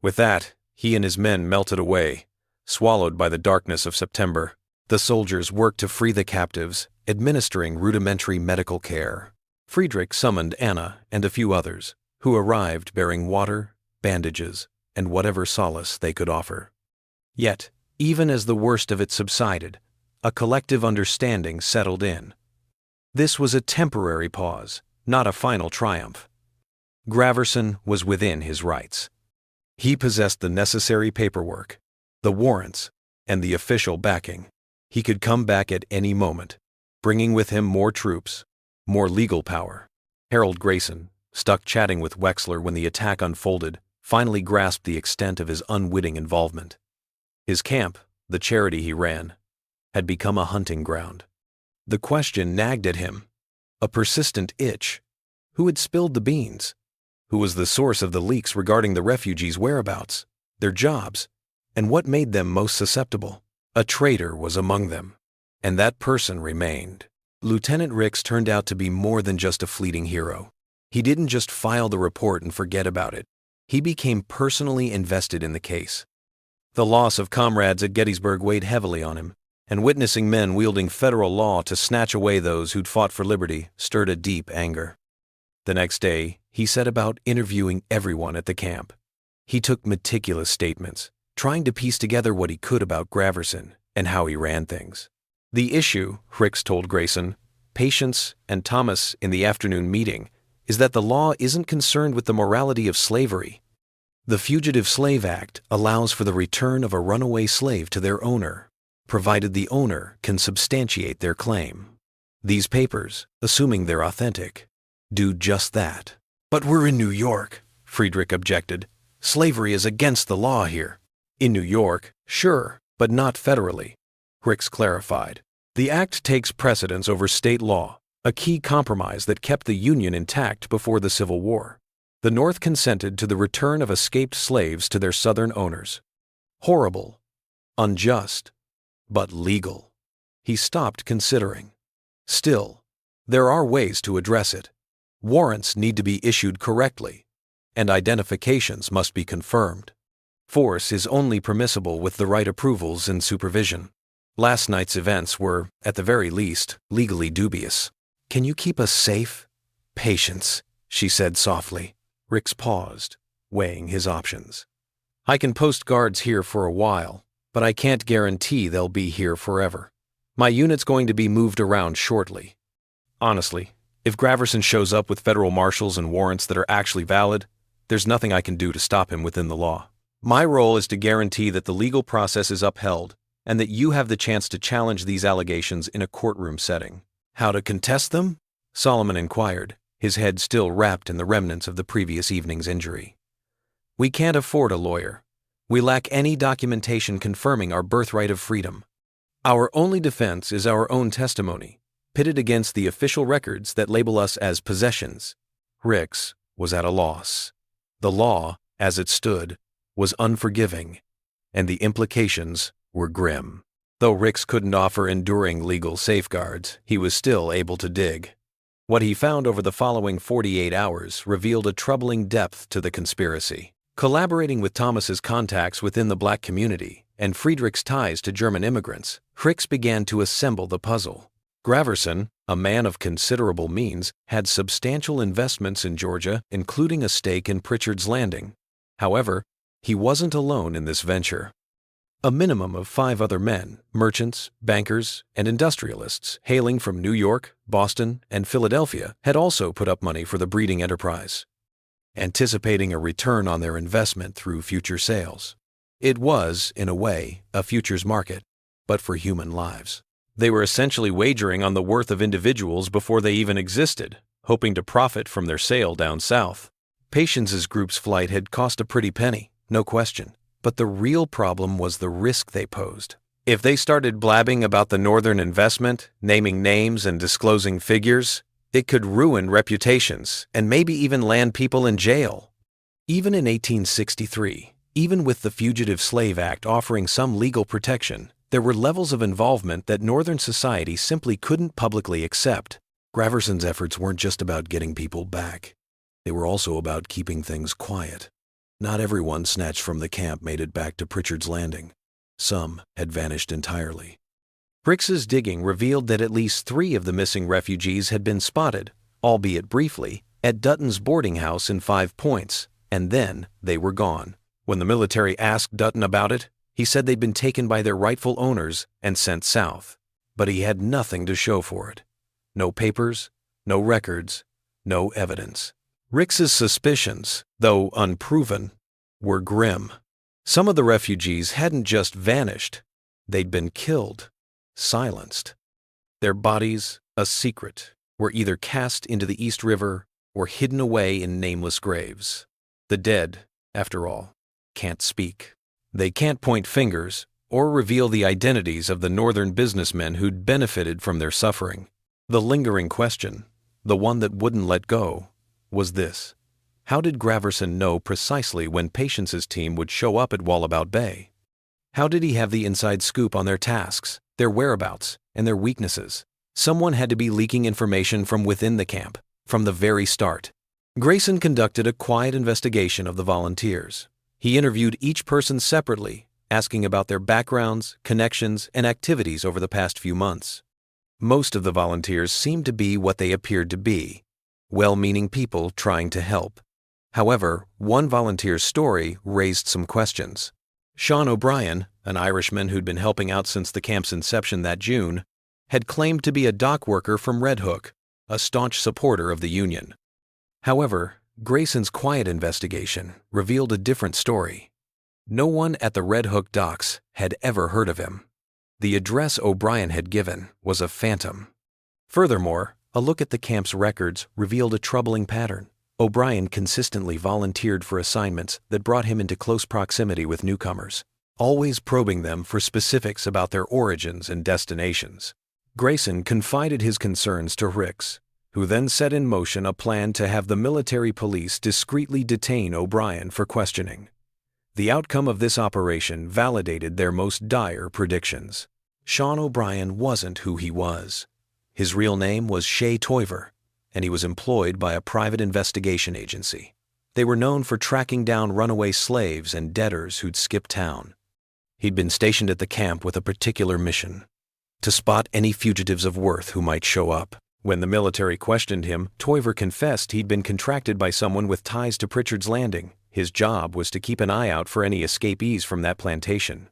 With that, he and his men melted away, swallowed by the darkness of September. The soldiers worked to free the captives, administering rudimentary medical care. Friedrich summoned Anna and a few others, who arrived bearing water, bandages, and whatever solace they could offer. Yet, even as the worst of it subsided, a collective understanding settled in. This was a temporary pause, not a final triumph. Graverson was within his rights. He possessed the necessary paperwork, the warrants, and the official backing. He could come back at any moment, bringing with him more troops, more legal power. Harold Grayson, stuck chatting with Wexler when the attack unfolded, finally grasped the extent of his unwitting involvement. His camp, the charity he ran, had become a hunting ground. The question nagged at him, a persistent itch. Who had spilled the beans? Who was the source of the leaks regarding the refugees' whereabouts, their jobs, and what made them most susceptible? A traitor was among them, and that person remained. Lieutenant Ricks turned out to be more than just a fleeting hero. He didn't just file the report and forget about it. He became personally invested in the case. The loss of comrades at Gettysburg weighed heavily on him, and witnessing men wielding federal law to snatch away those who'd fought for liberty stirred a deep anger. The next day, he set about interviewing everyone at the camp. He took meticulous statements, trying to piece together what he could about Graverson and how he ran things. The issue, Hicks told Grayson, Patience, and Thomas in the afternoon meeting, is that the law isn't concerned with the morality of slavery. The Fugitive Slave Act allows for the return of a runaway slave to their owner, provided the owner can substantiate their claim. These papers, assuming they're authentic, do just that. But we're in New York, Friedrich objected. Slavery is against the law here. In New York, sure, but not federally, Hicks clarified. The act takes precedence over state law, a key compromise that kept the Union intact before the Civil War. The North consented to the return of escaped slaves to their Southern owners. Horrible, unjust, but legal. He stopped considering. Still, there are ways to address it. Warrants need to be issued correctly, and identifications must be confirmed. Force is only permissible with the right approvals and supervision. Last night's events were, at the very least, legally dubious. Can you keep us safe? Patience, she said softly. Hicks paused, weighing his options. I can post guards here for a while, but I can't guarantee they'll be here forever. My unit's going to be moved around shortly. Honestly, if Graverson shows up with federal marshals and warrants that are actually valid, there's nothing I can do to stop him within the law. My role is to guarantee that the legal process is upheld and that you have the chance to challenge these allegations in a courtroom setting. How to contest them? Solomon inquired, his head still wrapped in the remnants of the previous evening's injury. We can't afford a lawyer. We lack any documentation confirming our birthright of freedom. Our only defense is our own testimony, pitted against the official records that label us as possessions. Hicks was at a loss. The law, as it stood, was unforgiving, and the implications were grim. Though Hicks couldn't offer enduring legal safeguards, he was still able to dig. What he found over the following 48 hours revealed a troubling depth to the conspiracy. Collaborating with Thomas's contacts within the black community and Friedrich's ties to German immigrants, Hicks began to assemble the puzzle. Graverson, a man of considerable means, had substantial investments in Georgia, including a stake in Pritchard's Landing. However, he wasn't alone in this venture. A minimum of 5 other men, merchants, bankers, and industrialists hailing from New York, Boston, and Philadelphia had also put up money for the breeding enterprise, anticipating a return on their investment through future sales. It was, in a way, a futures market, but for human lives. They were essentially wagering on the worth of individuals before they even existed, hoping to profit from their sale down south. Patience's group's flight had cost a pretty penny, no question. But the real problem was the risk they posed. If they started blabbing about the Northern investment, naming names and disclosing figures, it could ruin reputations and maybe even land people in jail. Even in 1863, even with the Fugitive Slave Act offering some legal protection, there were levels of involvement that Northern society simply couldn't publicly accept. Graverson's efforts weren't just about getting people back. They were also about keeping things quiet. Not everyone snatched from the camp made it back to Pritchard's Landing. Some had vanished entirely. Hicks's digging revealed that at least 3 of the missing refugees had been spotted, albeit briefly, at Dutton's boarding house in 5 Points, and then they were gone. When the military asked Dutton about it, he said they'd been taken by their rightful owners and sent south. But he had nothing to show for it. No papers, no records, no evidence. Hicks's suspicions, though unproven, were grim. Some of the refugees hadn't just vanished, they'd been killed, silenced. Their bodies, a secret, were either cast into the East River or hidden away in nameless graves. The dead, after all, can't speak. They can't point fingers or reveal the identities of the Northern businessmen who'd benefited from their suffering. The lingering question, the one that wouldn't let go, was this: how did Graverson know precisely when Patience's team would show up at Wallabout Bay? How did he have the inside scoop on their tasks, their whereabouts, and their weaknesses? Someone had to be leaking information from within the camp, from the very start. Grayson conducted a quiet investigation of the volunteers. He interviewed each person separately, asking about their backgrounds, connections, and activities over the past few months. Most of the volunteers seemed to be what they appeared to be: well-meaning people trying to help. However, one volunteer's story raised some questions. Sean O'Brien, an Irishman who'd been helping out since the camp's inception that June, had claimed to be a dock worker from Red Hook, a staunch supporter of the Union. However, Grayson's quiet investigation revealed a different story. No one at the Red Hook docks had ever heard of him. The address O'Brien had given was a phantom. Furthermore, a look at the camp's records revealed a troubling pattern. O'Brien consistently volunteered for assignments that brought him into close proximity with newcomers, always probing them for specifics about their origins and destinations. Grayson confided his concerns to Ricks, who then set in motion a plan to have the military police discreetly detain O'Brien for questioning. The outcome of this operation validated their most dire predictions. Sean O'Brien wasn't who he was. His real name was Shea Toiver, and he was employed by a private investigation agency. They were known for tracking down runaway slaves and debtors who'd skipped town. He'd been stationed at the camp with a particular mission: to spot any fugitives of worth who might show up. When the military questioned him, Toiver confessed he'd been contracted by someone with ties to Pritchard's Landing. His job was to keep an eye out for any escapees from that plantation.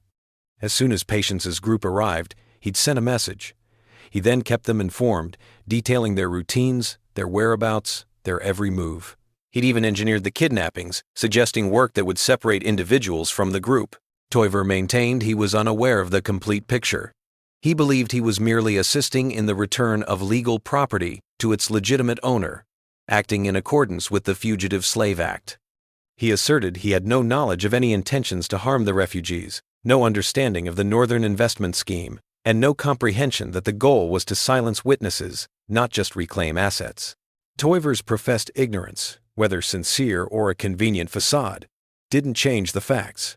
As soon as Patience's group arrived, he'd sent a message. He then kept them informed, detailing their routines, their whereabouts, their every move. He'd even engineered the kidnappings, suggesting work that would separate individuals from the group. Toiver maintained he was unaware of the complete picture. He believed he was merely assisting in the return of legal property to its legitimate owner, acting in accordance with the Fugitive Slave Act. He asserted he had no knowledge of any intentions to harm the refugees, no understanding of the Northern investment scheme, and no comprehension that the goal was to silence witnesses, not just reclaim assets. Toiver's professed ignorance, whether sincere or a convenient facade, didn't change the facts.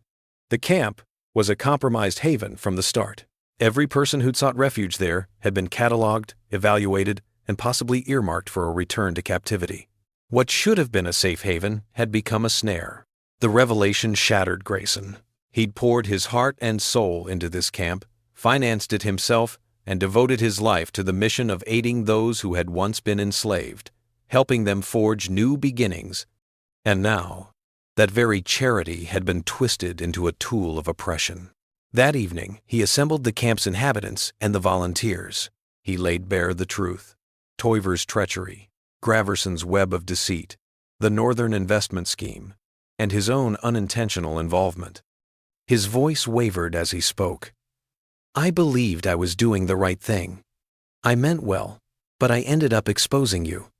The camp was a compromised haven from the start. Every person who'd sought refuge there had been cataloged, evaluated, and possibly earmarked for a return to captivity. What should have been a safe haven had become a snare. The revelation shattered Grayson. He'd poured his heart and soul into this camp, financed it himself, and devoted his life to the mission of aiding those who had once been enslaved, helping them forge new beginnings. And now, that very charity had been twisted into a tool of oppression. That evening, he assembled the camp's inhabitants and the volunteers. He laid bare the truth: Toiver's treachery, Graverson's web of deceit, the Northern investment scheme, and his own unintentional involvement. His voice wavered as he spoke. "I believed I was doing the right thing. I meant well, but I ended up exposing you.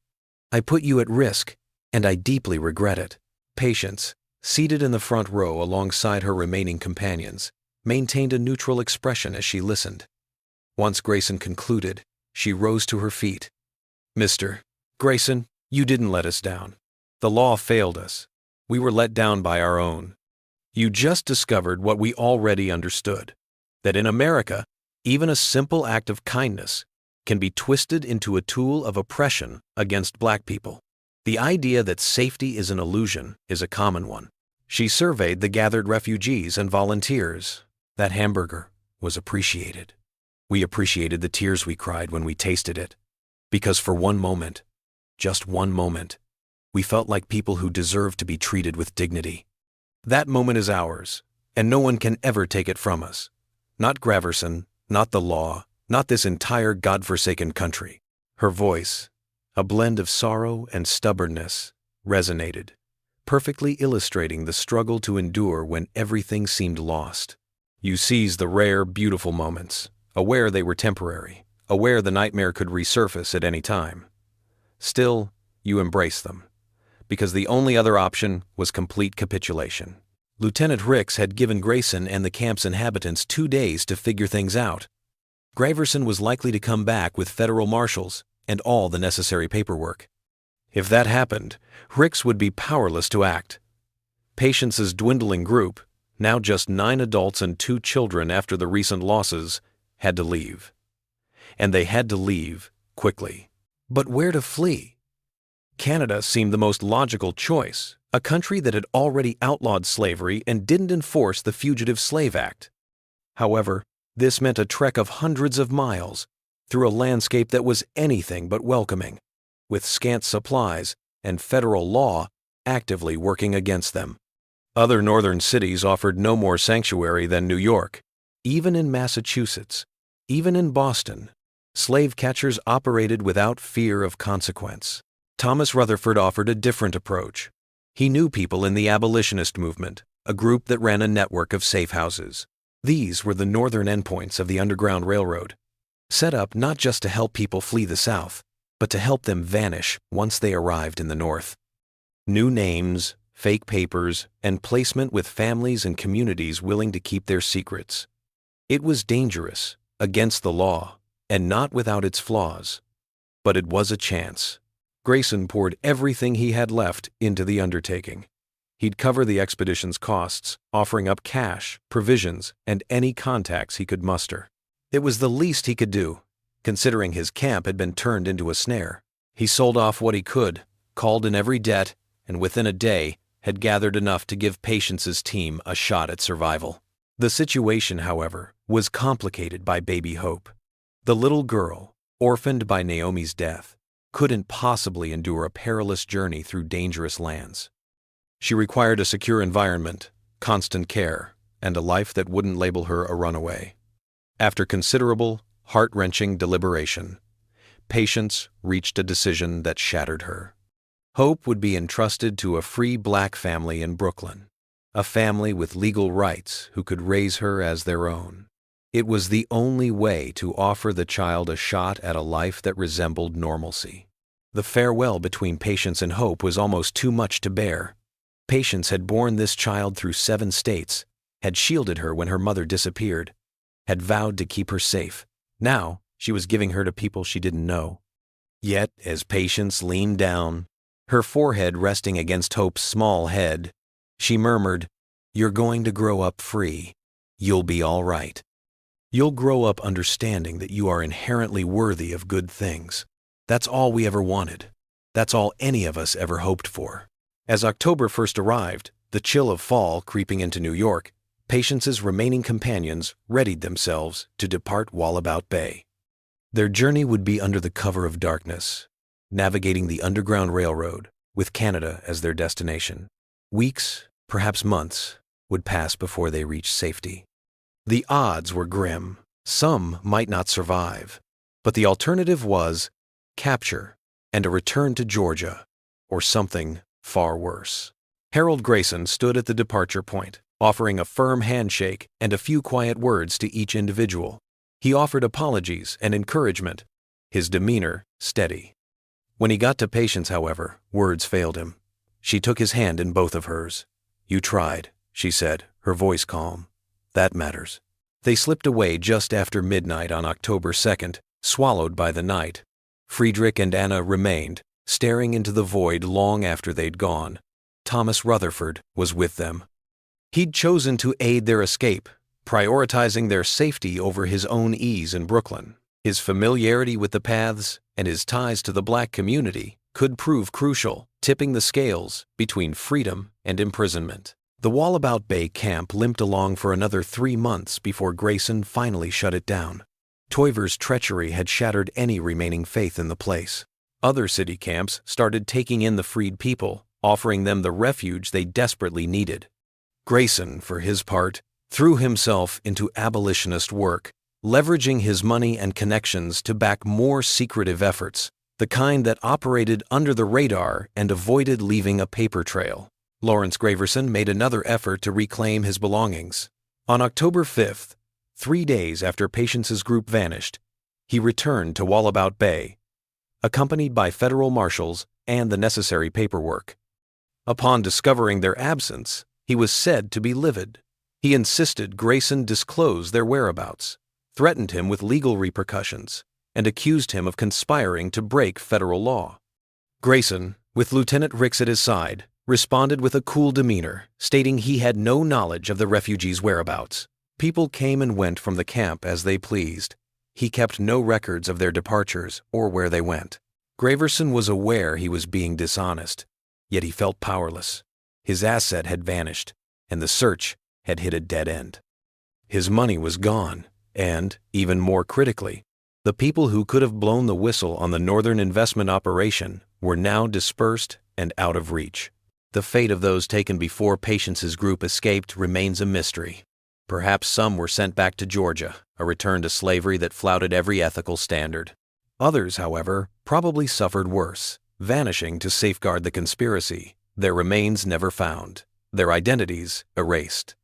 I put you at risk, and I deeply regret it." Patience, seated in the front row alongside her remaining companions, maintained a neutral expression as she listened. Once Grayson concluded, she rose to her feet. "Mr. Grayson, you didn't let us down. The law failed us. We were let down by our own. You just discovered what we already understood, that in America, even a simple act of kindness can be twisted into a tool of oppression against black people. The idea that safety is an illusion is a common one." She surveyed the gathered refugees and volunteers. "That hamburger was appreciated. We appreciated the tears we cried when we tasted it, because for one moment, just one moment, we felt like people who deserve to be treated with dignity. That moment is ours, and no one can ever take it from us. Not Graverson, not the law, not this entire godforsaken country." Her voice, a blend of sorrow and stubbornness, resonated, perfectly illustrating the struggle to endure when everything seemed lost. You seized the rare, beautiful moments, aware they were temporary, aware the nightmare could resurface at any time. Still, you embraced them, because the only other option was complete capitulation. Lieutenant Ricks had given Grayson and the camp's inhabitants 2 days to figure things out. Graverson was likely to come back with federal marshals and all the necessary paperwork. If that happened, Ricks would be powerless to act. Patience's dwindling group, now just 9 adults and 2 children after the recent losses, had to leave. And they had to leave quickly. But where to flee? Canada seemed the most logical choice, a country that had already outlawed slavery and didn't enforce the Fugitive Slave Act. However, this meant a trek of hundreds of miles through a landscape that was anything but welcoming, with scant supplies and federal law actively working against them. Other northern cities offered no more sanctuary than New York. Even in Massachusetts, even in Boston, Slave catchers operated without fear of consequence. Thomas Rutherford offered a different approach. He knew people in the abolitionist movement, a group that ran a network of safe houses. These were the northern endpoints of the Underground Railroad, set up not just to help people flee the South, but to help them vanish once they arrived in the North. New names, fake papers, and placement with families and communities willing to keep their secrets. It was dangerous, against the law, and not without its flaws. But it was a chance. Grayson poured everything he had left into the undertaking. He'd cover the expedition's costs, offering up cash, provisions, and any contacts he could muster. It was the least he could do, considering his camp had been turned into a snare. He sold off what he could, called in every debt, and within a day had gathered enough to give Patience's team a shot at survival. The situation, however, was complicated by baby Hope. The little girl, orphaned by Naomi's death, couldn't possibly endure a perilous journey through dangerous lands. She required a secure environment, constant care, and a life that wouldn't label her a runaway. After considerable, heart-wrenching deliberation, Patience reached a decision that shattered her. Hope would be entrusted to a free black family in Brooklyn, a family with legal rights who could raise her as their own. It was the only way to offer the child a shot at a life that resembled normalcy. The farewell between Patience and Hope was almost too much to bear. Patience had borne this child through 7 states, had shielded her when her mother disappeared, had vowed to keep her safe. Now, she was giving her to people she didn't know. Yet, as Patience leaned down, her forehead resting against Hope's small head, she murmured, "You're going to grow up free. You'll be all right. You'll grow up understanding that you are inherently worthy of good things. That's all we ever wanted. That's all any of us ever hoped for." As October first arrived, the chill of fall creeping into New York, Patience's remaining companions readied themselves to depart Wallabout Bay. Their journey would be under the cover of darkness, navigating the Underground Railroad, with Canada as their destination. Weeks, perhaps months, would pass before they reached safety. The odds were grim. Some might not survive, but the alternative was capture and a return to Georgia, or something far worse. Harold Grayson stood at the departure point, offering a firm handshake and a few quiet words to each individual. He offered apologies and encouragement, his demeanor steady. When he got to Patience, however, words failed him. She took his hand in both of hers. "You tried," she said, her voice calm. "That matters." They slipped away just after midnight on October 2nd, swallowed by the night. Friedrich and Anna remained, staring into the void long after they'd gone. Thomas Rutherford was with them. He'd chosen to aid their escape, prioritizing their safety over his own ease in Brooklyn. His familiarity with the paths and his ties to the black community could prove crucial, tipping the scales between freedom and imprisonment. The Wallabout Bay camp limped along for another 3 months before Grayson finally shut it down. Toiver's treachery had shattered any remaining faith in the place. Other city camps started taking in the freed people, offering them the refuge they desperately needed. Grayson, for his part, threw himself into abolitionist work, leveraging his money and connections to back more secretive efforts, the kind that operated under the radar and avoided leaving a paper trail. Lawrence Graverson made another effort to reclaim his belongings. On October 5th, 3 days after Patience's group vanished, he returned to Wallabout Bay, accompanied by federal marshals and the necessary paperwork. Upon discovering their absence, he was said to be livid. He insisted Grayson disclose their whereabouts, threatened him with legal repercussions, and accused him of conspiring to break federal law. Grayson, with Lieutenant Ricks at his side, responded with a cool demeanor, stating he had no knowledge of the refugees' whereabouts. People came and went from the camp as they pleased. He kept no records of their departures or where they went. Graverson was aware he was being dishonest, yet he felt powerless. His asset had vanished, and the search had hit a dead end. His money was gone, and, even more critically, the people who could have blown the whistle on the Northern investment operation were now dispersed and out of reach. The fate of those taken before Patience's group escaped remains a mystery. Perhaps some were sent back to Georgia, a return to slavery that flouted every ethical standard. Others, however, probably suffered worse, vanishing to safeguard the conspiracy, their remains never found, their identities erased.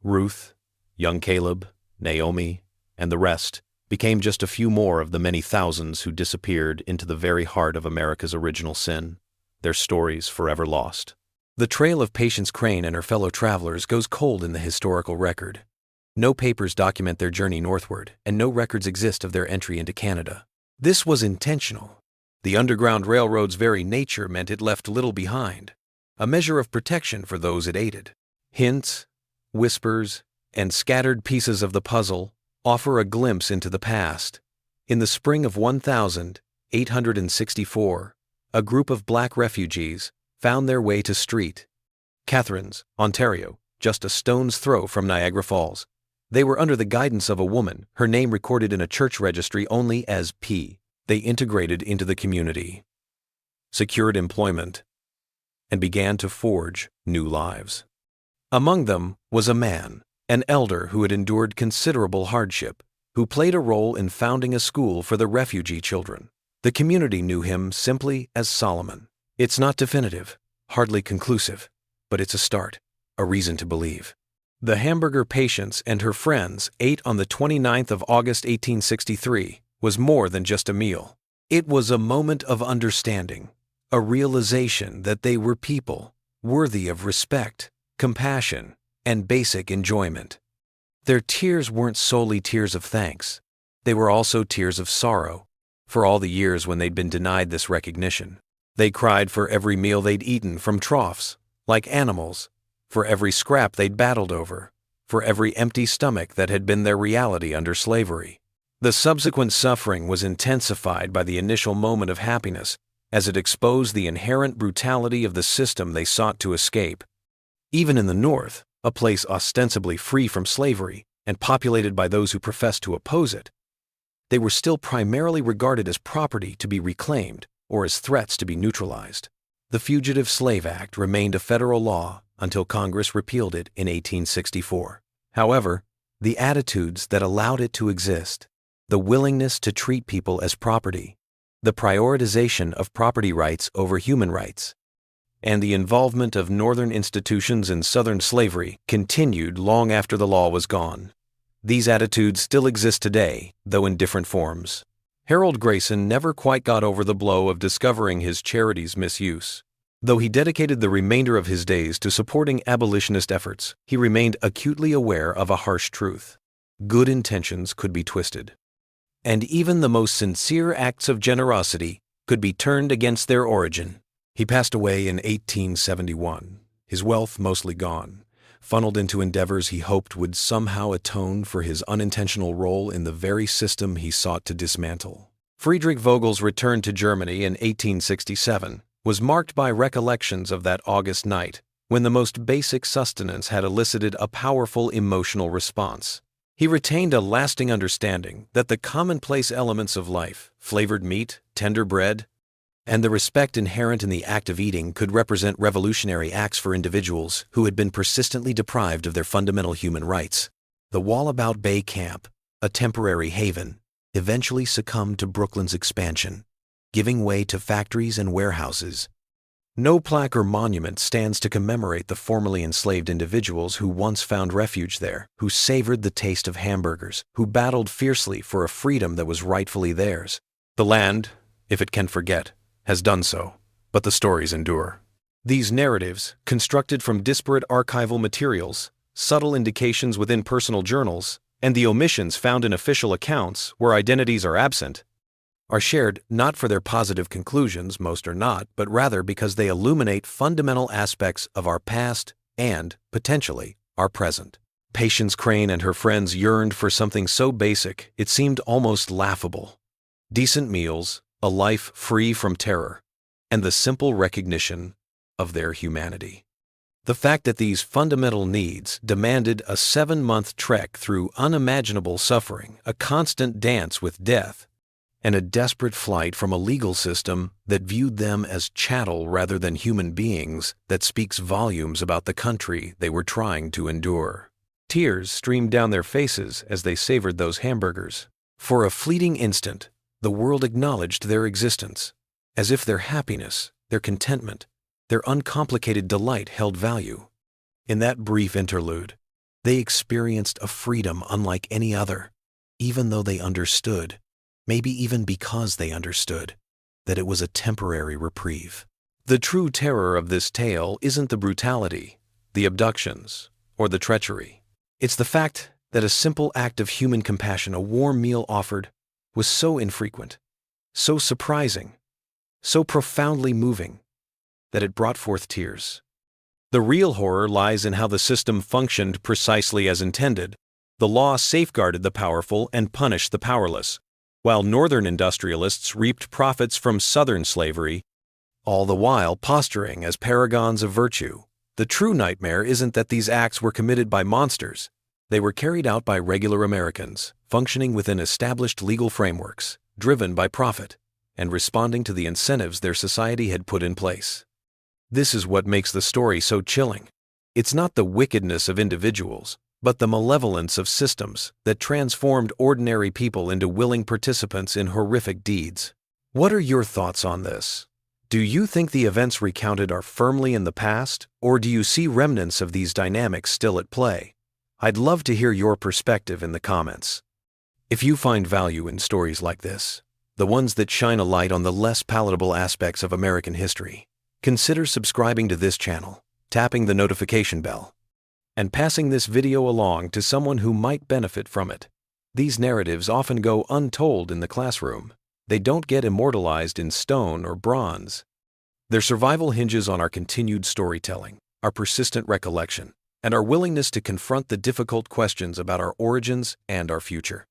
Ruth, young Caleb, Naomi, and the rest became just a few more of the many thousands who disappeared into the very heart of America's original sin, their stories forever lost. The trail of Patience Crane and her fellow travelers goes cold in the historical record. No papers document their journey northward, and no records exist of their entry into Canada. This was intentional. The Underground Railroad's very nature meant it left little behind, a measure of protection for those it aided. Hints, whispers, and scattered pieces of the puzzle offer a glimpse into the past. In the spring of 1864, a group of black refugees found their way to St. Catharines, Ontario, just a stone's throw from Niagara Falls. They were under the guidance of a woman, her name recorded in a church registry only as P. They integrated into the community, secured employment, and began to forge new lives. Among them was a man, an elder who had endured considerable hardship, who played a role in founding a school for the refugee children. The community knew him simply as Solomon. It's not definitive, hardly conclusive, but it's a start, a reason to believe. The Hamburger Patience and her friends ate on the 29th of August 1863 was more than just a meal. It was a moment of understanding, a realization that they were people worthy of respect, compassion, and basic enjoyment. Their tears weren't solely tears of thanks. They were also tears of sorrow for all the years when they'd been denied this recognition. They cried for every meal they'd eaten from troughs, like animals, for every scrap they'd battled over, for every empty stomach that had been their reality under slavery. The subsequent suffering was intensified by the initial moment of happiness as it exposed the inherent brutality of the system they sought to escape. Even in the North, a place ostensibly free from slavery and populated by those who professed to oppose it, they were still primarily regarded as property to be reclaimed or as threats to be neutralized. The Fugitive Slave Act remained a federal law until Congress repealed it in 1864. However, the attitudes that allowed it to exist, the willingness to treat people as property, the prioritization of property rights over human rights, and the involvement of Northern institutions in Southern slavery continued long after the law was gone. These attitudes still exist today, though in different forms. Harold Grayson never quite got over the blow of discovering his charity's misuse. Though he dedicated the remainder of his days to supporting abolitionist efforts, he remained acutely aware of a harsh truth. Good intentions could be twisted, and even the most sincere acts of generosity could be turned against their origin. He passed away in 1871, his wealth mostly gone, funneled into endeavors he hoped would somehow atone for his unintentional role in the very system he sought to dismantle. Friedrich Vogel's return to Germany in 1867 was marked by recollections of that August night when the most basic sustenance had elicited a powerful emotional response. He retained a lasting understanding that the commonplace elements of life, flavored meat, tender bread, and the respect inherent in the act of eating could represent revolutionary acts for individuals who had been persistently deprived of their fundamental human rights. The Wallabout Bay Camp, a temporary haven, eventually succumbed to Brooklyn's expansion, giving way to factories and warehouses. No plaque or monument stands to commemorate the formerly enslaved individuals who once found refuge there, who savored the taste of hamburgers, who battled fiercely for a freedom that was rightfully theirs. The land, if it can forget, has done so, but the stories endure. These narratives, constructed from disparate archival materials, subtle indications within personal journals, and the omissions found in official accounts where identities are absent, are shared not for their positive conclusions, most are not, but rather because they illuminate fundamental aspects of our past and, potentially, our present. Patience Crane and her friends yearned for something so basic it seemed almost laughable. Decent meals, a life free from terror, and the simple recognition of their humanity. The fact that these fundamental needs demanded a 7-month trek through unimaginable suffering, a constant dance with death, and a desperate flight from a legal system that viewed them as chattel rather than human beings, that speaks volumes about the country they were trying to endure. Tears streamed down their faces as they savored those hamburgers. For a fleeting instant, the world acknowledged their existence, as if their happiness, their contentment, their uncomplicated delight held value. In that brief interlude, they experienced a freedom unlike any other, even though they understood, maybe even because they understood, that it was a temporary reprieve. The true terror of this tale isn't the brutality, the abductions, or the treachery. It's the fact that a simple act of human compassion, a warm meal offered, was so infrequent, so surprising, so profoundly moving, that it brought forth tears. The real horror lies in how the system functioned precisely as intended. The law safeguarded the powerful and punished the powerless, while northern industrialists reaped profits from southern slavery, all the while posturing as paragons of virtue. The true nightmare isn't that these acts were committed by monsters. They were carried out by regular Americans, functioning within established legal frameworks, driven by profit, and responding to the incentives their society had put in place. This is what makes the story so chilling. It's not the wickedness of individuals, but the malevolence of systems that transformed ordinary people into willing participants in horrific deeds. What are your thoughts on this? Do you think the events recounted are firmly in the past, or do you see remnants of these dynamics still at play? I'd love to hear your perspective in the comments. If you find value in stories like this, the ones that shine a light on the less palatable aspects of American history, consider subscribing to this channel, tapping the notification bell, and passing this video along to someone who might benefit from it. These narratives often go untold in the classroom. They don't get immortalized in stone or bronze. Their survival hinges on our continued storytelling, our persistent recollection, and our willingness to confront the difficult questions about our origins and our future.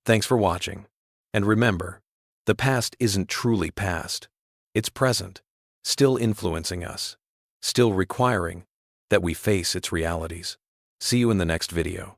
Thanks for watching. And remember, the past isn't truly past. It's present, still influencing us, still requiring that we face its realities. See you in the next video.